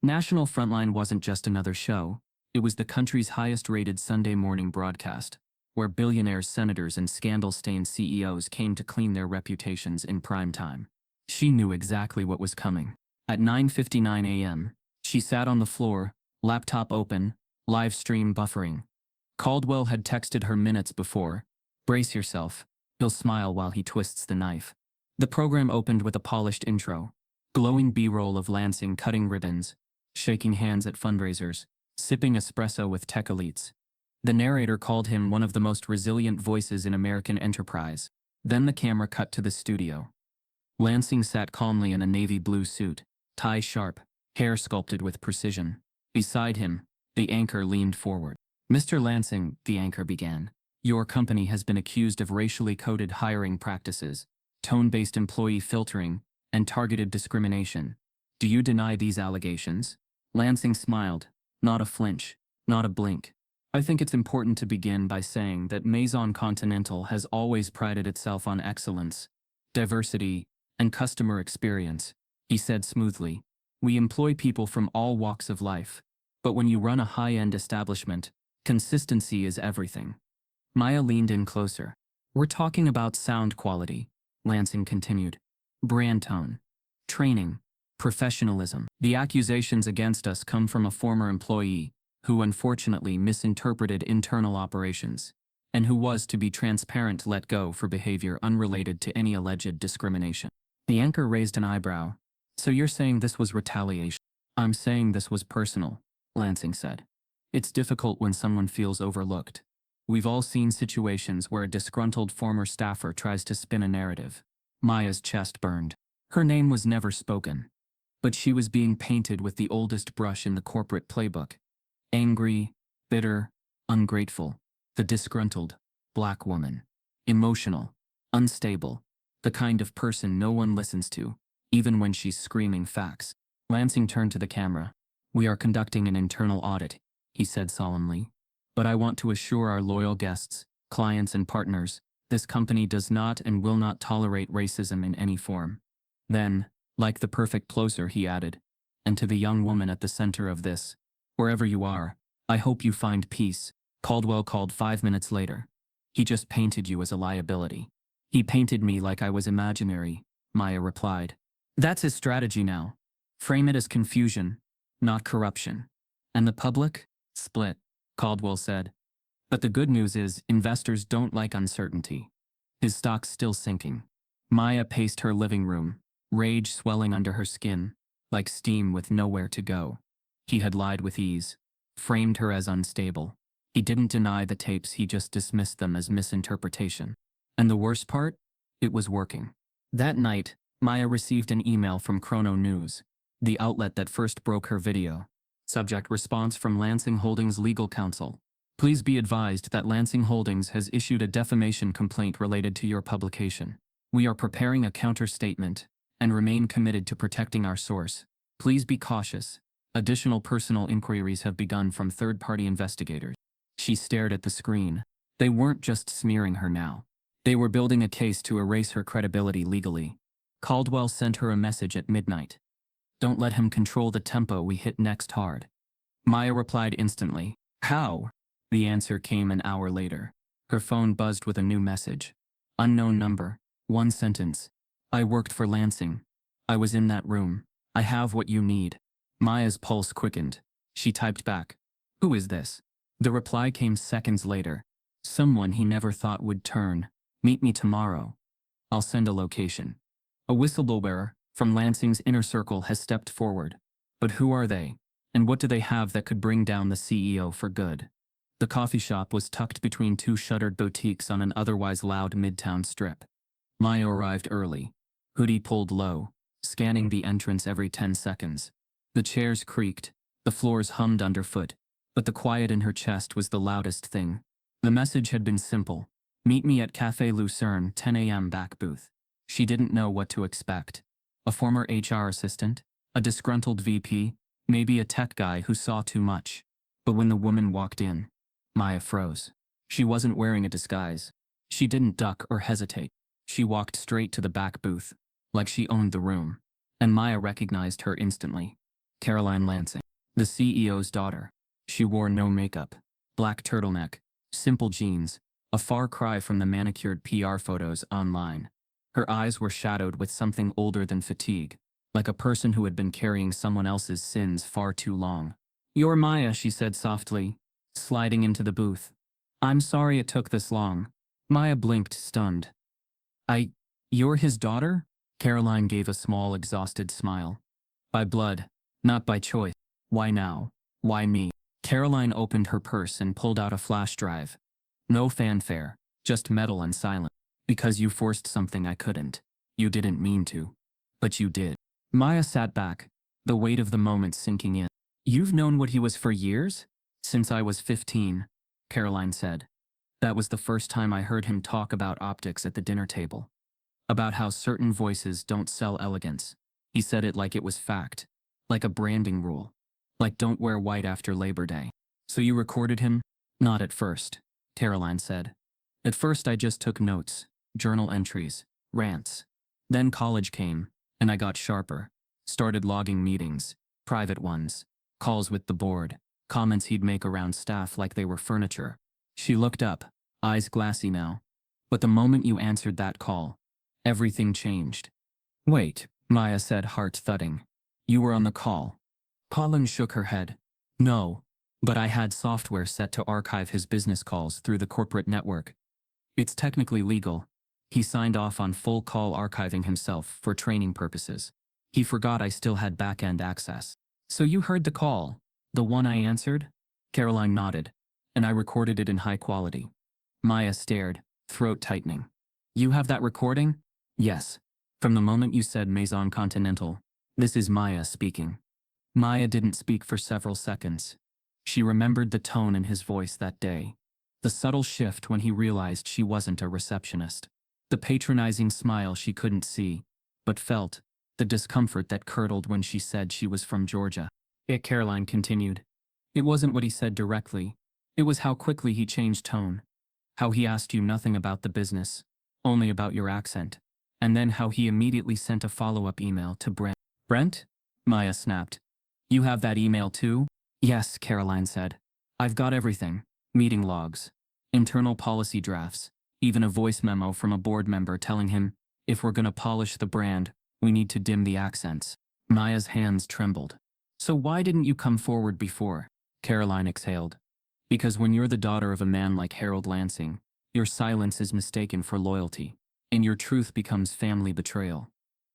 National Frontline wasn't just another show, it was the country's highest-rated Sunday morning broadcast, where billionaires, senators, and scandal-stained CEOs came to clean their reputations in prime time. She knew exactly what was coming. At 9:59 a.m., she sat on the floor, laptop open, live stream buffering. Caldwell had texted her minutes before. "Brace yourself. He'll smile while he twists the knife." The program opened with a polished intro. Glowing B-roll of Lansing cutting ribbons, shaking hands at fundraisers, sipping espresso with tech elites. The narrator called him one of the most resilient voices in American enterprise. Then the camera cut to the studio. Lansing sat calmly in a navy blue suit, tie sharp, hair sculpted with precision. Beside him, the anchor leaned forward. "Mr. Lansing," the anchor began, "your company has been accused of racially coded hiring practices, tone-based employee filtering, and targeted discrimination. Do you deny these allegations?" Lansing smiled, not a flinch, not a blink. "I think it's important to begin by saying that Maison Continental has always prided itself on excellence, diversity, and customer experience," he said smoothly. "We employ people from all walks of life. But when you run a high-end establishment, consistency is everything." Maya leaned in closer. "We're talking about sound quality," Lansing continued. "Brand tone, training, professionalism. The accusations against us come from a former employee who unfortunately misinterpreted internal operations, and who was, to be transparent, let go for behavior unrelated to any alleged discrimination." The anchor raised an eyebrow. "So you're saying this was retaliation?" "I'm saying this was personal," Lansing said. "It's difficult when someone feels overlooked. We've all seen situations where a disgruntled former staffer tries to spin a narrative." Maya's chest burned. Her name was never spoken, but she was being painted with the oldest brush in the corporate playbook. Angry, bitter, ungrateful, the disgruntled, black woman. Emotional, unstable, the kind of person no one listens to, even when she's screaming facts. Lansing turned to the camera. "We are conducting an internal audit," he said solemnly. "But I want to assure our loyal guests, clients, and partners, this company does not and will not tolerate racism in any form. Then, like the perfect closer, he added, and to the young woman at the center of this, wherever you are, I hope you find peace. Caldwell called 5 minutes later. He just painted you as a liability. He painted me like I was imaginary, Maya replied. That's his strategy now. Frame it as confusion, not corruption. And the public? Split, Caldwell said. But the good news is investors don't like uncertainty. His stock's still sinking. Maya paced her living room, rage swelling under her skin, like steam with nowhere to go. He had lied with ease, framed her as unstable. He didn't deny the tapes, he just dismissed them as misinterpretation. And the worst part? It was working. That night, Maya received an email from Chrono News, the outlet that first broke her video. Subject: response from Lansing Holdings legal counsel. Please be advised that Lansing Holdings has issued a defamation complaint related to your publication. We are preparing a counter-statement and remain committed to protecting our source. Please be cautious. Additional personal inquiries have begun from third-party investigators. She stared at the screen. They weren't just smearing her now. They were building a case to erase her credibility legally. Caldwell sent her a message at midnight. Don't let him control the tempo we hit next hard. Maya replied instantly. How? The answer came an hour later. Her phone buzzed with a new message. Unknown number. One sentence. I worked for Lansing. I was in that room. I have what you need. Maya's pulse quickened. She typed back. Who is this? The reply came seconds later. Someone he never thought would turn. Meet me tomorrow. I'll send a location. A whistleblower from Lansing's inner circle has stepped forward. But who are they? And what do they have that could bring down the CEO for good? The coffee shop was tucked between two shuttered boutiques on an otherwise loud midtown strip. Maya arrived early. Hoodie pulled low, scanning the entrance every 10 seconds. The chairs creaked, the floors hummed underfoot, but the quiet in her chest was the loudest thing. The message had been simple. Meet me at Café Lucerne, 10 a.m. back booth. She didn't know what to expect. A former HR assistant? A disgruntled VP? Maybe a tech guy who saw too much. But when the woman walked in, Maya froze. She wasn't wearing a disguise. She didn't duck or hesitate. She walked straight to the back booth, like she owned the room. And Maya recognized her instantly. Caroline Lansing, the CEO's daughter. She wore no makeup, black turtleneck, simple jeans, a far cry from the manicured PR photos online. Her eyes were shadowed with something older than fatigue, like a person who had been carrying someone else's sins far too long. You're Maya, she said softly, sliding into the booth. I'm sorry it took this long. Maya blinked, stunned. You're his daughter? Caroline gave a small, exhausted smile. By blood, not by choice. Why now? Why me? Caroline opened her purse and pulled out a flash drive. No fanfare, just metal and silence. Because you forced something I couldn't. You didn't mean to. But you did. Maya sat back, the weight of the moment sinking in. You've known what he was for years? Since I was 15, Caroline said. That was the first time I heard him talk about optics at the dinner table. About how certain voices don't sell elegance. He said it like it was fact. Like a branding rule. Like don't wear white after Labor Day. So you recorded him? Not at first, Caroline said. At first I just took notes, journal entries, rants. Then college came, and I got sharper. Started logging meetings, private ones, calls with the board, comments he'd make around staff like they were furniture. She looked up, eyes glassy now. But the moment you answered that call, everything changed. Wait, Maya said, heart thudding. You were on the call. Colin shook her head. No, but I had software set to archive his business calls through the corporate network. It's technically legal. He signed off on full call archiving himself for training purposes. He forgot I still had back-end access. So you heard the call, the one I answered? Caroline nodded, and I recorded it in high quality. Maya stared, throat tightening. You have that recording? Yes. From the moment you said Maison Continental. This is Maya speaking. Maya didn't speak for several seconds. She remembered the tone in his voice that day. The subtle shift when he realized she wasn't a receptionist. The patronizing smile she couldn't see, but felt. The discomfort that curdled when she said she was from Georgia. Caroline continued. It wasn't what he said directly. It was how quickly he changed tone. How he asked you nothing about the business, only about your accent. And then how he immediately sent a follow-up email to Brent. Brent? Maya snapped. You have that email too? Yes, Caroline said. I've got everything. Meeting logs, internal policy drafts, even a voice memo from a board member telling him, if we're gonna polish the brand, we need to dim the accents. Maya's hands trembled. So why didn't you come forward before? Caroline exhaled. Because when you're the daughter of a man like Harold Lansing, your silence is mistaken for loyalty, and your truth becomes family betrayal.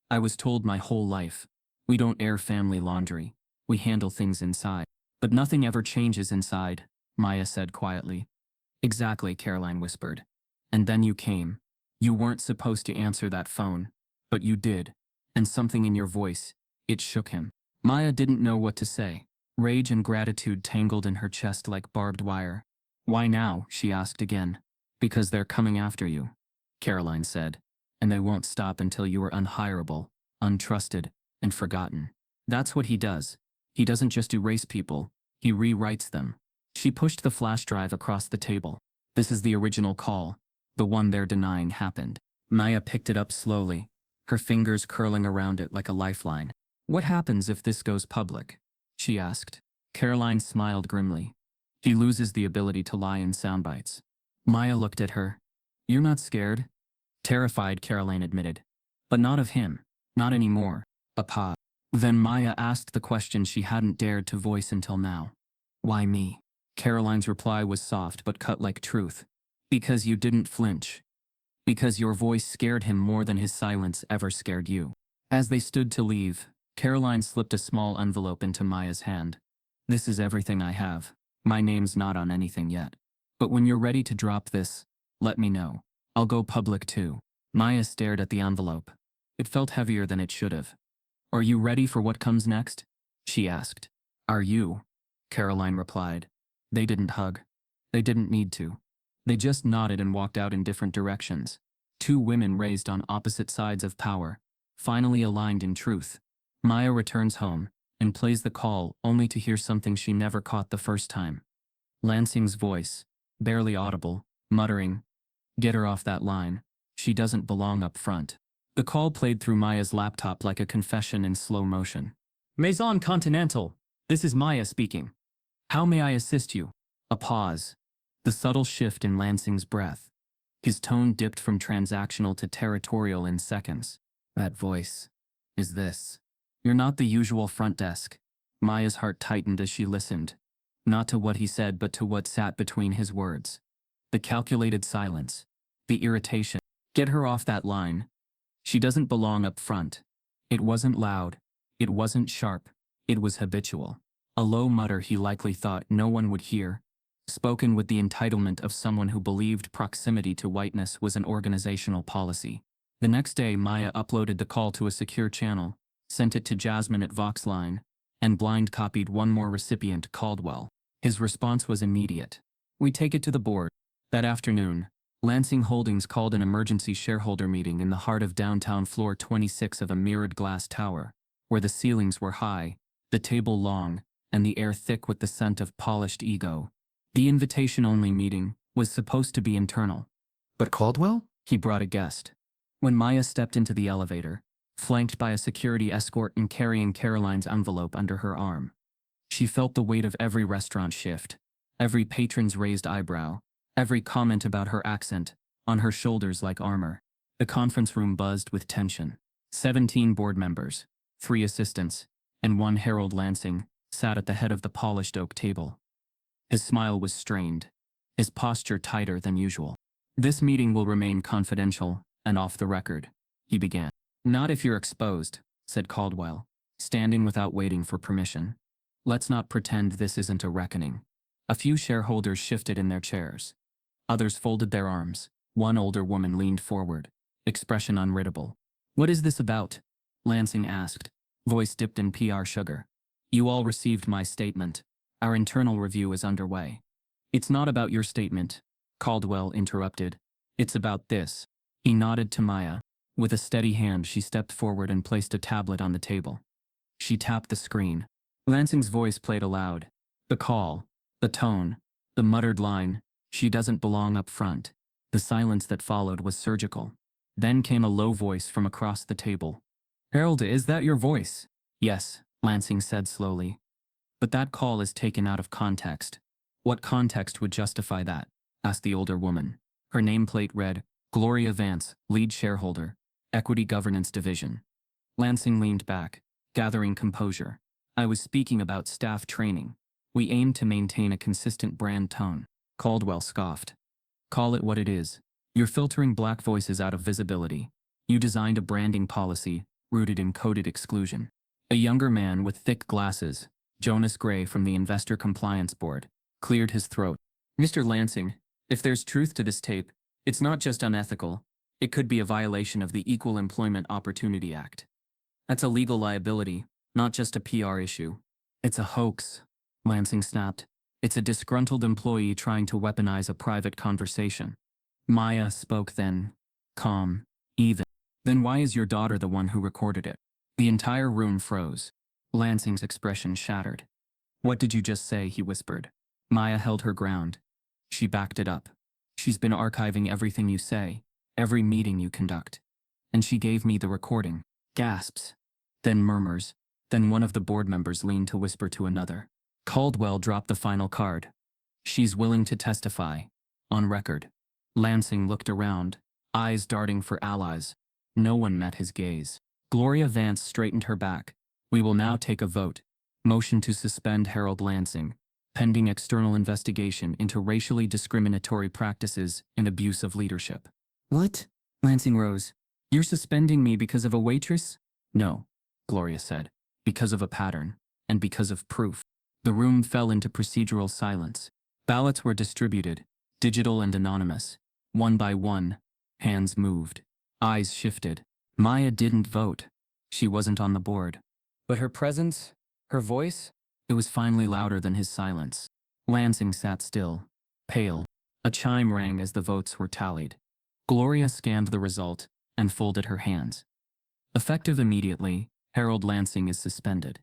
I was told my whole life, we don't air family laundry, we handle things inside. But nothing ever changes inside, Maya said quietly. Exactly, Caroline whispered. And then you came. You weren't supposed to answer that phone, but you did. And something in your voice, it shook him. Maya didn't know what to say. Rage and gratitude tangled in her chest like barbed wire. Why now? She asked again. Because they're coming after you, Caroline said. And they won't stop until you are unhireable, untrusted, and forgotten. That's what he does. He doesn't just erase people, he rewrites them. She pushed the flash drive across the table. This is the original call, the one they're denying happened. Maya picked it up slowly, her fingers curling around it like a lifeline. What happens if this goes public? She asked. Caroline smiled grimly. He loses the ability to lie in soundbites. Maya looked at her. You're not scared? Terrified, Caroline admitted. But not of him. Not anymore. A pause. Then Maya asked the question she hadn't dared to voice until now. Why me? Caroline's reply was soft but cut like truth. Because you didn't flinch. Because your voice scared him more than his silence ever scared you. As they stood to leave, Caroline slipped a small envelope into Maya's hand. This is everything I have. My name's not on anything yet. But when you're ready to drop this, let me know. I'll go public too. Maya stared at the envelope. It felt heavier than it should have. Are you ready for what comes next? She asked. Are you? Caroline replied. They didn't hug. They didn't need to. They just nodded and walked out in different directions. Two women raised on opposite sides of power, finally aligned in truth. Maya returns home and plays the call only to hear something she never caught the first time. Lansing's voice, barely audible, muttering, "Get her off that line. She doesn't belong up front." The call played through Maya's laptop like a confession in slow motion. Maison Continental, this is Maya speaking. How may I assist you? A pause. The subtle shift in Lansing's breath. His tone dipped from transactional to territorial in seconds. That voice. Is this? You're not the usual front desk. Maya's heart tightened as she listened. Not to what he said, but to what sat between his words. The calculated silence. The irritation. Get her off that line. She doesn't belong up front. It wasn't loud. It wasn't sharp. It was habitual. A low mutter he likely thought no one would hear, spoken with the entitlement of someone who believed proximity to whiteness was an organizational policy. The next day, Maya uploaded the call to a secure channel, sent it to Jasmine at Voxline, and blind copied one more recipient, Caldwell. His response was immediate. We take it to the board. That afternoon, Lansing Holdings called an emergency shareholder meeting in the heart of downtown floor 26 of a mirrored glass tower, where the ceilings were high, the table long, and the air thick with the scent of polished ego. The invitation-only meeting was supposed to be internal. But Caldwell? He brought a guest. When Maya stepped into the elevator, flanked by a security escort and carrying Caroline's envelope under her arm, she felt the weight of every restaurant shift, every patron's raised eyebrow, every comment about her accent, on her shoulders like armor. The conference room buzzed with tension. 17 board members, 3 assistants, and 1 Harold Lansing sat at the head of the polished oak table. His smile was strained, his posture tighter than usual. This meeting will remain confidential and off the record, he began. Not if you're exposed, said Caldwell, standing without waiting for permission. Let's not pretend this isn't a reckoning. A few shareholders shifted in their chairs. Others folded their arms. One older woman leaned forward, expression unreadable. What is this about? Lansing asked, voice dipped in PR sugar. You all received my statement. Our internal review is underway. It's not about your statement, Caldwell interrupted. It's about this. He nodded to Maya. With a steady hand, she stepped forward and placed a tablet on the table. She tapped the screen. Lansing's voice played aloud. The call, the tone, the muttered line, she doesn't belong up front. The silence that followed was surgical. Then came a low voice from across the table. Harold, is that your voice? Yes, Lansing said slowly. But that call is taken out of context. What context would justify that? Asked the older woman. Her nameplate read, Gloria Vance, lead shareholder, Equity Governance Division. Lansing leaned back, gathering composure. I was speaking about staff training. We aim to maintain a consistent brand tone. Caldwell scoffed. Call it what it is. You're filtering black voices out of visibility. You designed a branding policy rooted in coded exclusion. A younger man with thick glasses, Jonas Gray from the Investor Compliance Board, cleared his throat. Mr. Lansing, if there's truth to this tape, it's not just unethical. It could be a violation of the Equal Employment Opportunity Act. That's a legal liability, not just a PR issue. It's a hoax, Lansing snapped. It's a disgruntled employee trying to weaponize a private conversation. Maya spoke then, calm, even. Then why is your daughter the one who recorded it? The entire room froze. Lansing's expression shattered. What did you just say? He whispered. Maya held her ground. She backed it up. She's been archiving everything you say, every meeting you conduct. And she gave me the recording. Gasps. Then murmurs. Then one of the board members leaned to whisper to another. Caldwell dropped the final card. She's willing to testify. On record. Lansing looked around, eyes darting for allies. No one met his gaze. Gloria Vance straightened her back. We will now take a vote. Motion to suspend Harold Lansing, pending external investigation into racially discriminatory practices and abuse of leadership. What? Lansing rose. You're suspending me because of a waitress? No, Gloria said. Because of a pattern, and because of proof. The room fell into procedural silence. Ballots were distributed, digital and anonymous. One by one, hands moved. Eyes shifted. Maya didn't vote. She wasn't on the board. But her presence, her voice, it was finally louder than his silence. Lansing sat still, pale. A chime rang as the votes were tallied. Gloria scanned the result and folded her hands. Effective immediately, Harold Lansing is suspended.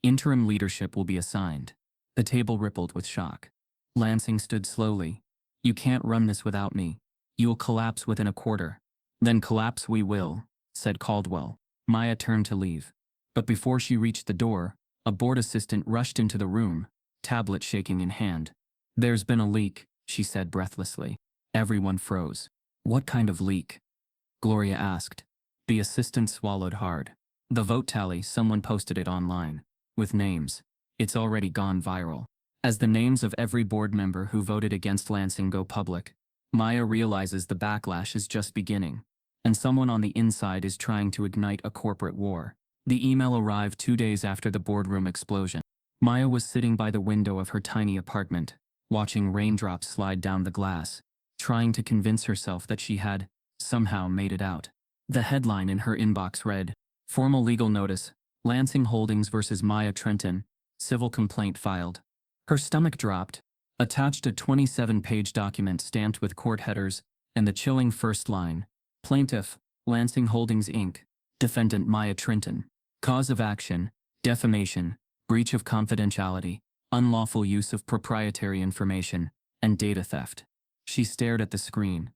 Interim leadership will be assigned. The table rippled with shock. Lansing stood slowly. You can't run this without me. You'll collapse within a quarter. Then collapse we will, said Caldwell. Maya turned to leave. But before she reached the door, a board assistant rushed into the room, tablet shaking in hand. There's been a leak, she said breathlessly. Everyone froze. What kind of leak? Gloria asked. The assistant swallowed hard. The vote tally, someone posted it online. With names. It's already gone viral. As the names of every board member who voted against Lansing go public, Maya realizes the backlash is just beginning. And someone on the inside is trying to ignite a corporate war. The email arrived 2 days after the boardroom explosion. Maya was sitting by the window of her tiny apartment, watching raindrops slide down the glass, trying to convince herself that she had, somehow, made it out. The headline in her inbox read, Formal legal notice, Lansing Holdings versus Maya Trenton, civil complaint filed. Her stomach dropped. Attached a 27-page document stamped with court headers, and the chilling first line, Plaintiff, Lansing Holdings Inc., Defendant Maya Trenton. Cause of action, defamation, breach of confidentiality, unlawful use of proprietary information, and data theft. She stared at the screen.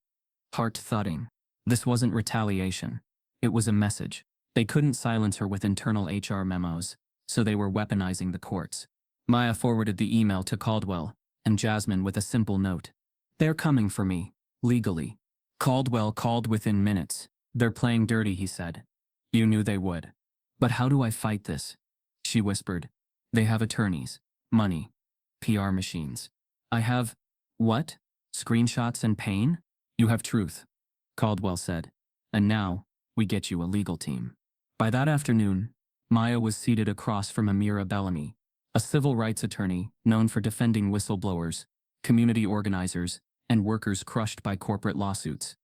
Heart thudding. This wasn't retaliation. It was a message. They couldn't silence her with internal HR memos, so they were weaponizing the courts. Maya forwarded the email to Caldwell and Jasmine with a simple note. They're coming for me, legally. Caldwell called within minutes. They're playing dirty, he said. You knew they would. But how do I fight this? She whispered. They have attorneys, money, PR machines. I have, what? Screenshots and pain? You have truth, Caldwell said. And now, we get you a legal team. By that afternoon, Maya was seated across from Amira Bellamy, a civil rights attorney known for defending whistleblowers, community organizers, and workers crushed by corporate lawsuits.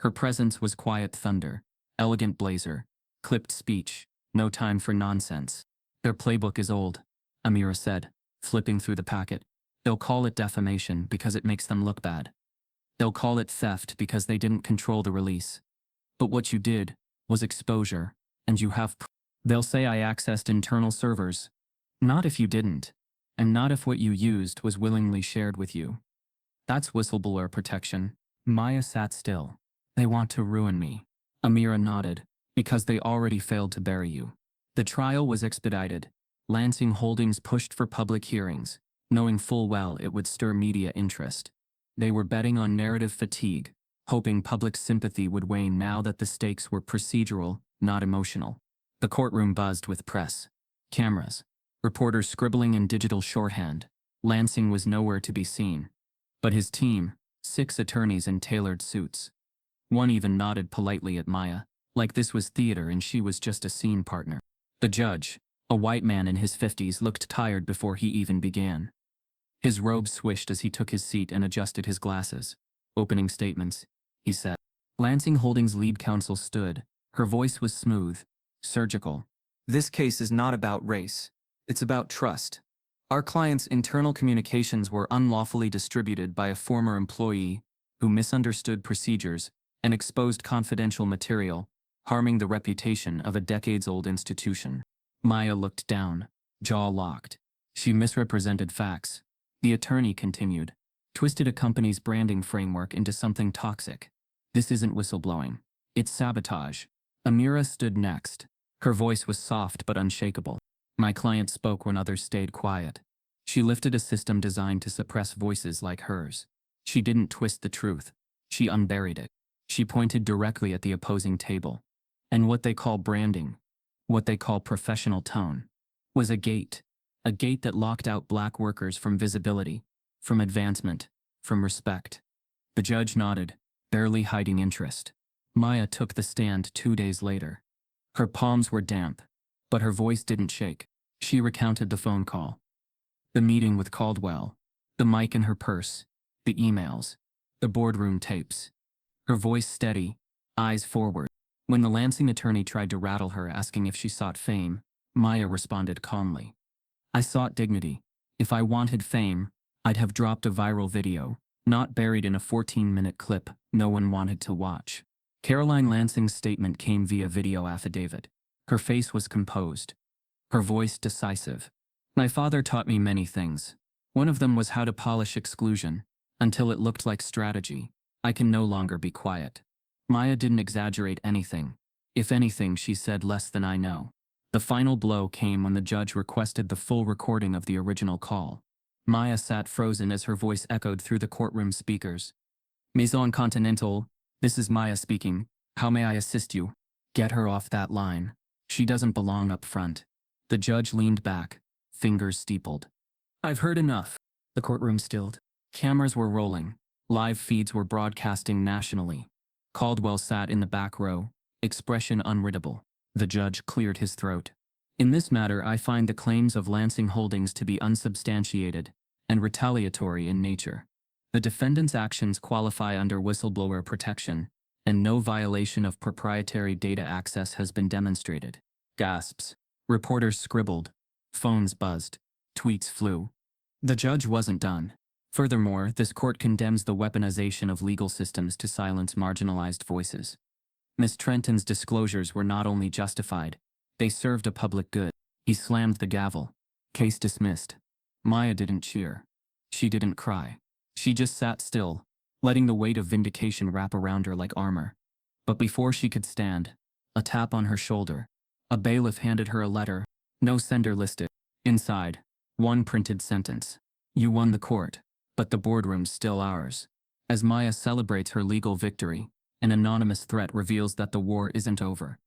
Her presence was quiet thunder, elegant blazer, clipped speech, no time for nonsense. Their playbook is old, Amira said, flipping through the packet. They'll call it defamation because it makes them look bad. They'll call it theft because they didn't control the release. But what you did was exposure, and you have They'll say I accessed internal servers. Not if you didn't, and not if what you used was willingly shared with you. That's whistleblower protection. Maya sat still. They want to ruin me. Amira nodded. Because they already failed to bury you. The trial was expedited. Lansing Holdings pushed for public hearings, knowing full well it would stir media interest. They were betting on narrative fatigue, hoping public sympathy would wane now that the stakes were procedural, not emotional. The courtroom buzzed with press. Cameras. Reporters scribbling in digital shorthand. Lansing was nowhere to be seen. But his team, 6 attorneys in tailored suits. One even nodded politely at Maya, like this was theater and she was just a scene partner. The judge, a white man in his 50s, looked tired before he even began. His robe swished as he took his seat and adjusted his glasses. Opening statements, he said. Lansing Holdings' lead counsel stood. Her voice was smooth, surgical. This case is not about race. It's about trust. Our client's internal communications were unlawfully distributed by a former employee who misunderstood procedures and exposed confidential material, harming the reputation of a decades-old institution. Maya looked down, jaw locked. She misrepresented facts. The attorney continued, twisted a company's branding framework into something toxic. This isn't whistleblowing. It's sabotage. Amira stood next. Her voice was soft but unshakable. My client spoke when others stayed quiet. She lifted a system designed to suppress voices like hers. She didn't twist the truth. She unburied it. She pointed directly at the opposing table. And what they call branding, what they call professional tone, was a gate that locked out black workers from visibility, from advancement, from respect. The judge nodded, barely hiding interest. Maya took the stand 2 days later. Her palms were damp, but her voice didn't shake. She recounted the phone call, the meeting with Caldwell, the mic in her purse, the emails, the boardroom tapes. Her voice steady, eyes forward. When the Lansing attorney tried to rattle her, asking if she sought fame, Maya responded calmly. I sought dignity. If I wanted fame, I'd have dropped a viral video, not buried in a 14-minute clip no one wanted to watch. Caroline Lansing's statement came via video affidavit. Her face was composed, her voice decisive. My father taught me many things. One of them was how to polish exclusion, until it looked like strategy. I can no longer be quiet. Maya didn't exaggerate anything. If anything, she said less than I know. The final blow came when the judge requested the full recording of the original call. Maya sat frozen as her voice echoed through the courtroom speakers. Maison Continental, this is Maya speaking. How may I assist you? Get her off that line. She doesn't belong up front. The judge leaned back, fingers steepled. I've heard enough. The courtroom stilled. Cameras were rolling. Live feeds were broadcasting nationally. Caldwell sat in the back row, expression unreadable. The judge cleared his throat. In this matter, I find the claims of Lansing Holdings to be unsubstantiated and retaliatory in nature. The defendant's actions qualify under whistleblower protection, and no violation of proprietary data access has been demonstrated. Gasps. Reporters scribbled. Phones buzzed. Tweets flew. The judge wasn't done. Furthermore, this court condemns the weaponization of legal systems to silence marginalized voices. Ms. Trenton's disclosures were not only justified, they served a public good. He slammed the gavel. Case dismissed. Maya didn't cheer. She didn't cry. She just sat still, letting the weight of vindication wrap around her like armor. But before she could stand, a tap on her shoulder. A bailiff handed her a letter. No sender listed. Inside, one printed sentence. You won the court, but the boardroom's still ours. As Maya celebrates her legal victory, an anonymous threat reveals that the war isn't over.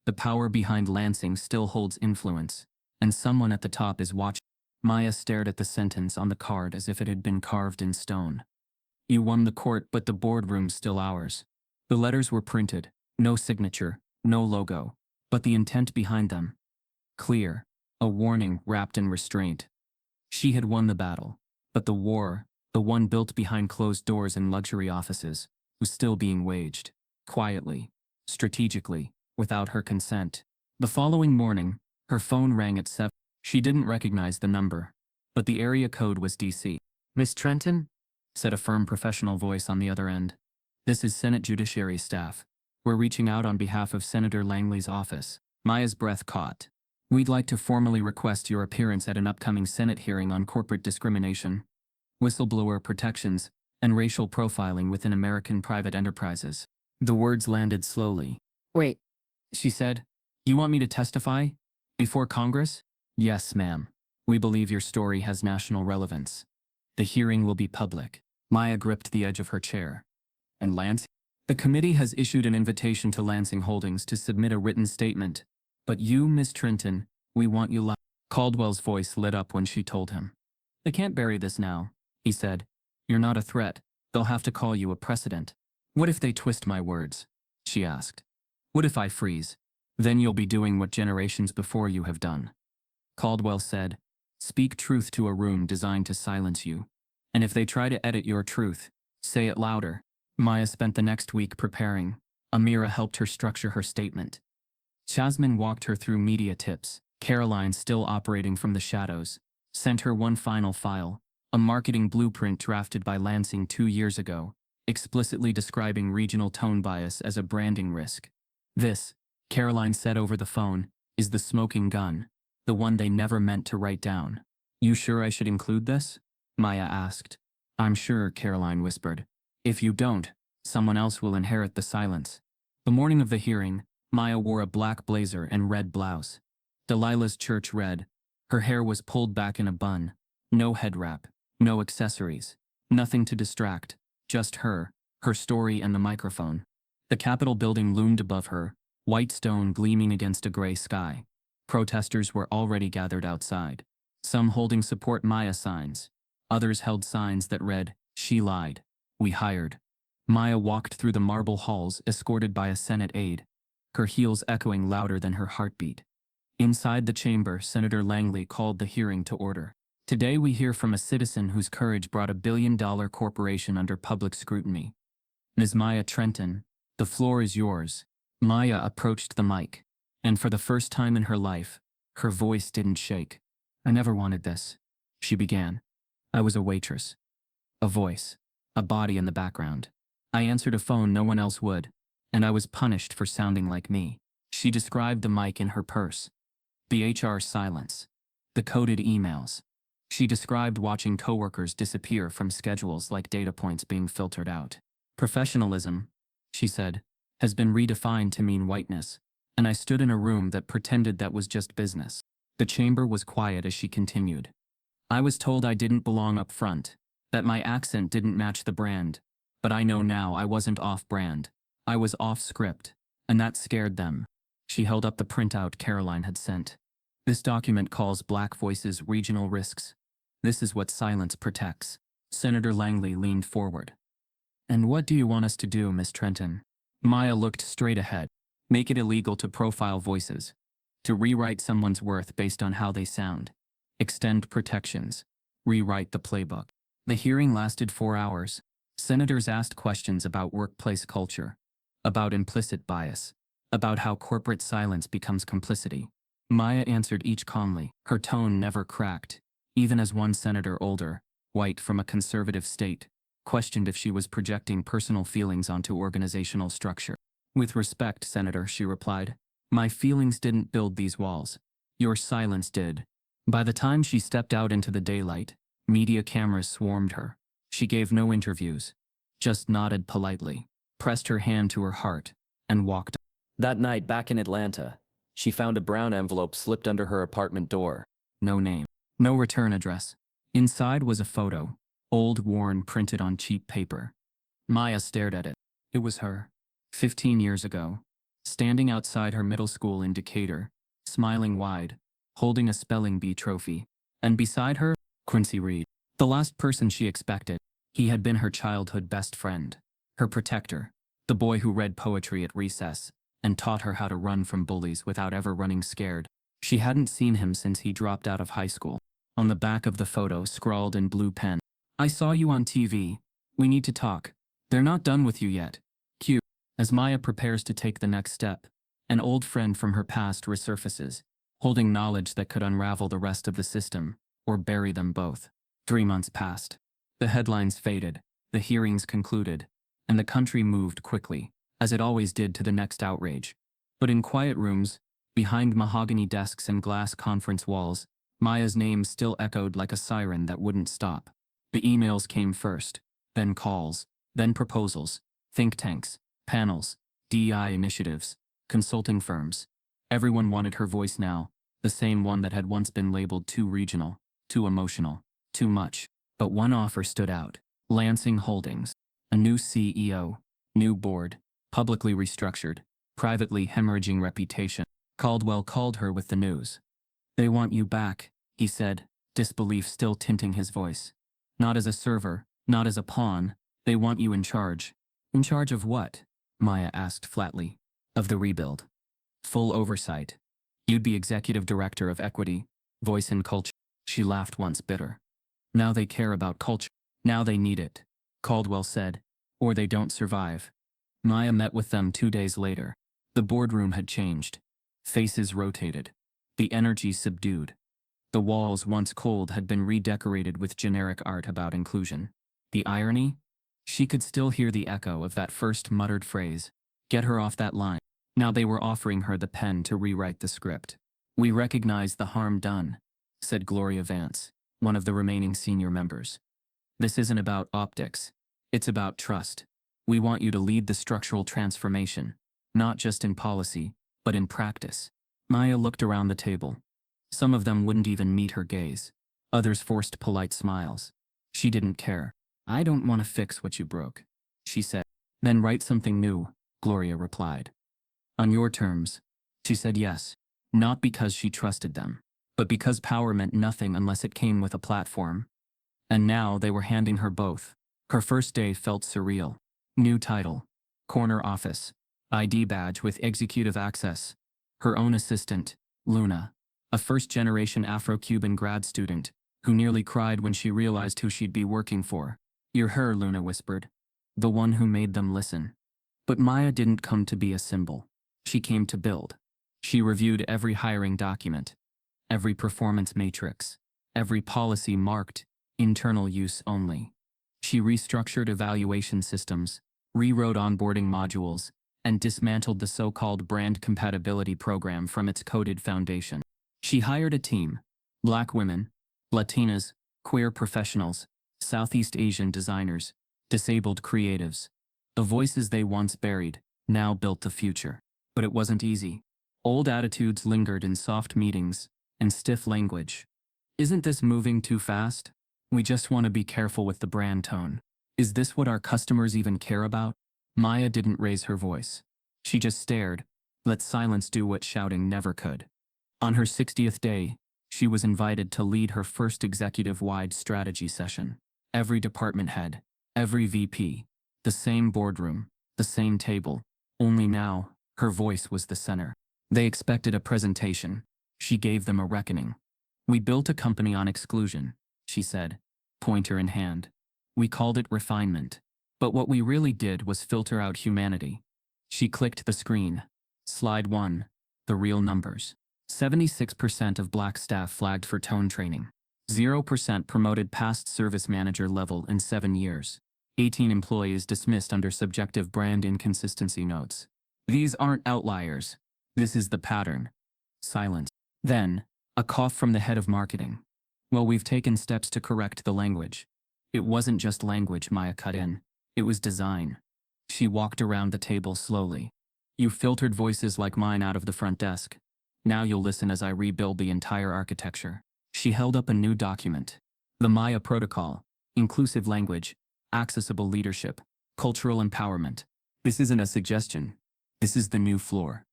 The power behind Lansing still holds influence, and someone at the top is watching. Maya stared at the sentence on the card as if it had been carved in stone. You won the court, but the boardroom's still ours. The letters were printed, no signature, no logo, but the intent behind them. Clear, a warning wrapped in restraint. She had won the battle, but the war, the one built behind closed doors in luxury offices, was still being waged, quietly, strategically, without her consent. The following morning, her phone rang at 7. She didn't recognize the number, but the area code was DC. Miss Trenton? Said a firm professional voice on the other end. This is Senate Judiciary staff. We're reaching out on behalf of Senator Langley's office. Maya's breath caught. We'd like to formally request your appearance at an upcoming Senate hearing on corporate discrimination, whistleblower protections, and racial profiling within American private enterprises. The words landed slowly, Wait, She said, "You want me to testify? Before Congress?" "Yes, ma'am. We believe your story has national relevance. The hearing will be public." Maya gripped the edge of her chair. "And Lance?" "The committee has issued an invitation to Lansing Holdings to submit a written statement. But you, Miss Trenton, we want you live." Caldwell's voice lit up when she told him. "They can't bury this now," he said. "You're not a threat. They'll have to call you a precedent." "What if they twist my words?" she asked. "What if I freeze? Then you'll be doing what generations before you have done." Caldwell said, "Speak truth to a room designed to silence you. And if they try to edit your truth, say it louder." Maya spent the next week preparing. Amira helped her structure her statement. Jasmine walked her through media tips. Caroline, still operating from the shadows, sent her one final file, a marketing blueprint drafted by Lansing 2 years ago, explicitly describing regional tone bias as a branding risk. "This," Caroline said over the phone, "is the smoking gun, the one they never meant to write down." "You sure I should include this?" Maya asked. "I'm sure," Caroline whispered. "If you don't, someone else will inherit the silence." The morning of the hearing, Maya wore a black blazer and red blouse. Delilah's church red. Her hair was pulled back in a bun. No head wrap, no accessories, nothing to distract, just her story and the microphone. The Capitol building loomed above her, white stone gleaming against a gray sky. Protesters were already gathered outside, some holding support Maya signs. Others held signs that read, "She lied. We hired." Maya walked through the marble halls escorted by a Senate aide, her heels echoing louder than her heartbeat. Inside the chamber, Senator Langley called the hearing to order. "Today we hear from a citizen whose courage brought a billion-dollar corporation under public scrutiny. Ms. Maya Trenton, the floor is yours." Maya approached the mic, and for the first time in her life, her voice didn't shake. "I never wanted this," she began. "I was a waitress. A voice. A body in the background. I answered a phone no one else would, and I was punished for sounding like me." She described the mic in her purse. The HR silence. The coded emails. She described watching coworkers disappear from schedules like data points being filtered out. "Professionalism," she said, "has been redefined to mean whiteness, and I stood in a room that pretended that was just business." The chamber was quiet as she continued. "I was told I didn't belong up front, that my accent didn't match the brand, but I know now I wasn't off-brand. I was off-script, and that scared them." She held up the printout Caroline had sent. "This document calls Black voices regional risks. This is what silence protects." Senator Langley leaned forward. "And what do you want us to do, Miss Trenton?" Maya looked straight ahead. "Make it illegal to profile voices. To rewrite someone's worth based on how they sound. Extend protections. Rewrite the playbook." The hearing lasted 4 hours. Senators asked questions about workplace culture, about implicit bias, about how corporate silence becomes complicity. Maya answered each calmly. Her tone never cracked, even as one senator older, white from a conservative state, questioned if she was projecting personal feelings onto organizational structure. "With respect, Senator," she replied, "my feelings didn't build these walls. Your silence did." By the time she stepped out into the daylight, media cameras swarmed her. She gave no interviews, just nodded politely, pressed her hand to her heart, and walked. That night back in Atlanta, she found a brown envelope slipped under her apartment door. No name, no return address. Inside was a photo, old, worn, printed on cheap paper. Maya stared at it. It was her, 15 years ago, standing outside her middle school in Decatur, smiling wide, holding a spelling bee trophy. And beside her, Quincy Reed, the last person she expected. He had been her childhood best friend, her protector, the boy who read poetry at recess and taught her how to run from bullies without ever running scared. She hadn't seen him since he dropped out of high school. On the back of the photo, scrawled in blue pen, "I saw you on TV. We need to talk. They're not done with you yet. Q." As Maya prepares to take the next step, an old friend from her past resurfaces, holding knowledge that could unravel the rest of the system, or bury them both. 3 months passed. The headlines faded, the hearings concluded, and the country moved quickly, as it always did, to the next outrage. But in quiet rooms, behind mahogany desks and glass conference walls, Maya's name still echoed like a siren that wouldn't stop. The emails came first, then calls, then proposals, think tanks, panels, DEI initiatives, consulting firms. Everyone wanted her voice now, the same one that had once been labeled too regional, too emotional, too much. But one offer stood out. Lansing Holdings. A new CEO, new board, publicly restructured, privately hemorrhaging reputation. Caldwell called her with the news. "They want you back," he said, disbelief still tinting his voice. "Not as a server, not as a pawn. They want you in charge." "In charge of what?" Maya asked flatly. "Of the rebuild. Full oversight. You'd be executive director of equity, voice and culture." She laughed once bitter. "Now they care about culture. Now they need it," Caldwell said, "or they don't survive." Maya met with them 2 days later. The boardroom had changed. Faces rotated. The energy subdued. The walls, once cold, had been redecorated with generic art about inclusion. The irony? She could still hear the echo of that first muttered phrase, "Get her off that line." Now they were offering her the pen to rewrite the script. "We recognize the harm done," said Gloria Vance, one of the remaining senior members. "This isn't about optics. It's about trust. We want you to lead the structural transformation, not just in policy, but in practice." Maya looked around the table. Some of them wouldn't even meet her gaze. Others forced polite smiles. She didn't care. "I don't want to fix what you broke," she said. "Then write something new," Gloria replied. "On your terms." She said yes, not because she trusted them, but because power meant nothing unless it came with a platform. And now they were handing her both. Her first day felt surreal. New title, corner office, ID badge with executive access, her own assistant, Luna, a first-generation Afro-Cuban grad student, who nearly cried when she realized who she'd be working for. "You're her," Luna whispered. "The one who made them listen." But Maya didn't come to be a symbol. She came to build. She reviewed every hiring document, every performance matrix, every policy marked internal use only. She restructured evaluation systems, rewrote onboarding modules, and dismantled the so-called brand compatibility program from its coded foundation. She hired a team: Black women, Latinas, queer professionals, Southeast Asian designers, disabled creatives. The voices they once buried now built the future. But it wasn't easy. Old attitudes lingered in soft meetings and stiff language. "Isn't this moving too fast? We just want to be careful with the brand tone. Is this what our customers even care about?" Maya didn't raise her voice. She just stared, let silence do what shouting never could. On her 60th day, she was invited to lead her first executive-wide strategy session. Every department head, every VP, the same boardroom, the same table. Only now, her voice was the center. They expected a presentation. She gave them a reckoning. "We built a company on exclusion," she said, pointer in hand. "We called it refinement. But what we really did was filter out humanity." She clicked the screen. Slide 1. The real numbers. 76% of Black staff flagged for tone training. 0% promoted past service manager level in 7 years. 18 employees dismissed under subjective brand inconsistency notes. "These aren't outliers. This is the pattern." Silence. Then, a cough from the head of marketing. "Well, we've taken steps to correct the language." It wasn't just language, Maya cut in. It was design. She walked around the table slowly. "You filtered voices like mine out of the front desk. Now you'll listen as I rebuild the entire architecture." She held up a new document. The Maya Protocol. Inclusive language, accessible leadership, cultural empowerment. This isn't a suggestion. This is the new floor.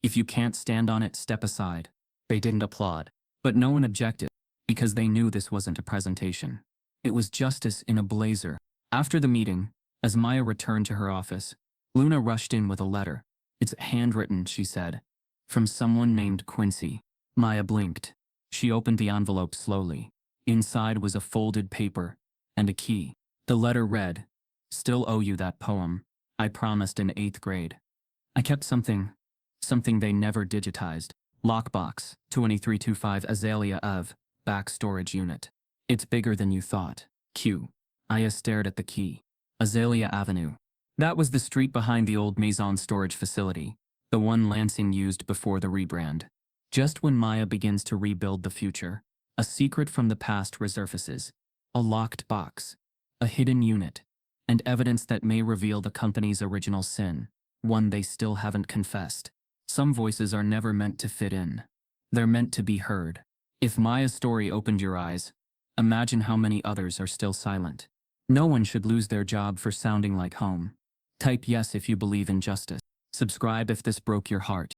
If you can't stand on it, step aside. They didn't applaud. But no one objected, because they knew this wasn't a presentation. It was justice in a blazer. After the meeting, as Maya returned to her office, Luna rushed in with a letter. "It's handwritten," she said. "From someone named Quincy." Maya blinked. She opened the envelope slowly. Inside was a folded paper and a key. The letter read, "Still owe you that poem I promised in 8th grade. I kept something they never digitized. Lockbox, 2325 Azalea Ave, back storage unit. It's bigger than you thought. Q." Aya stared at the key. Azalea Avenue. That was the street behind the old Maison storage facility, the one Lansing used before the rebrand. Just when Maya begins to rebuild the future, a secret from the past resurfaces. A locked box, a hidden unit, and evidence that may reveal the company's original sin, one they still haven't confessed. Some voices are never meant to fit in. They're meant to be heard. If Maya's story opened your eyes, imagine how many others are still silent. No one should lose their job for sounding like home. Type yes if you believe in justice. Subscribe if this broke your heart.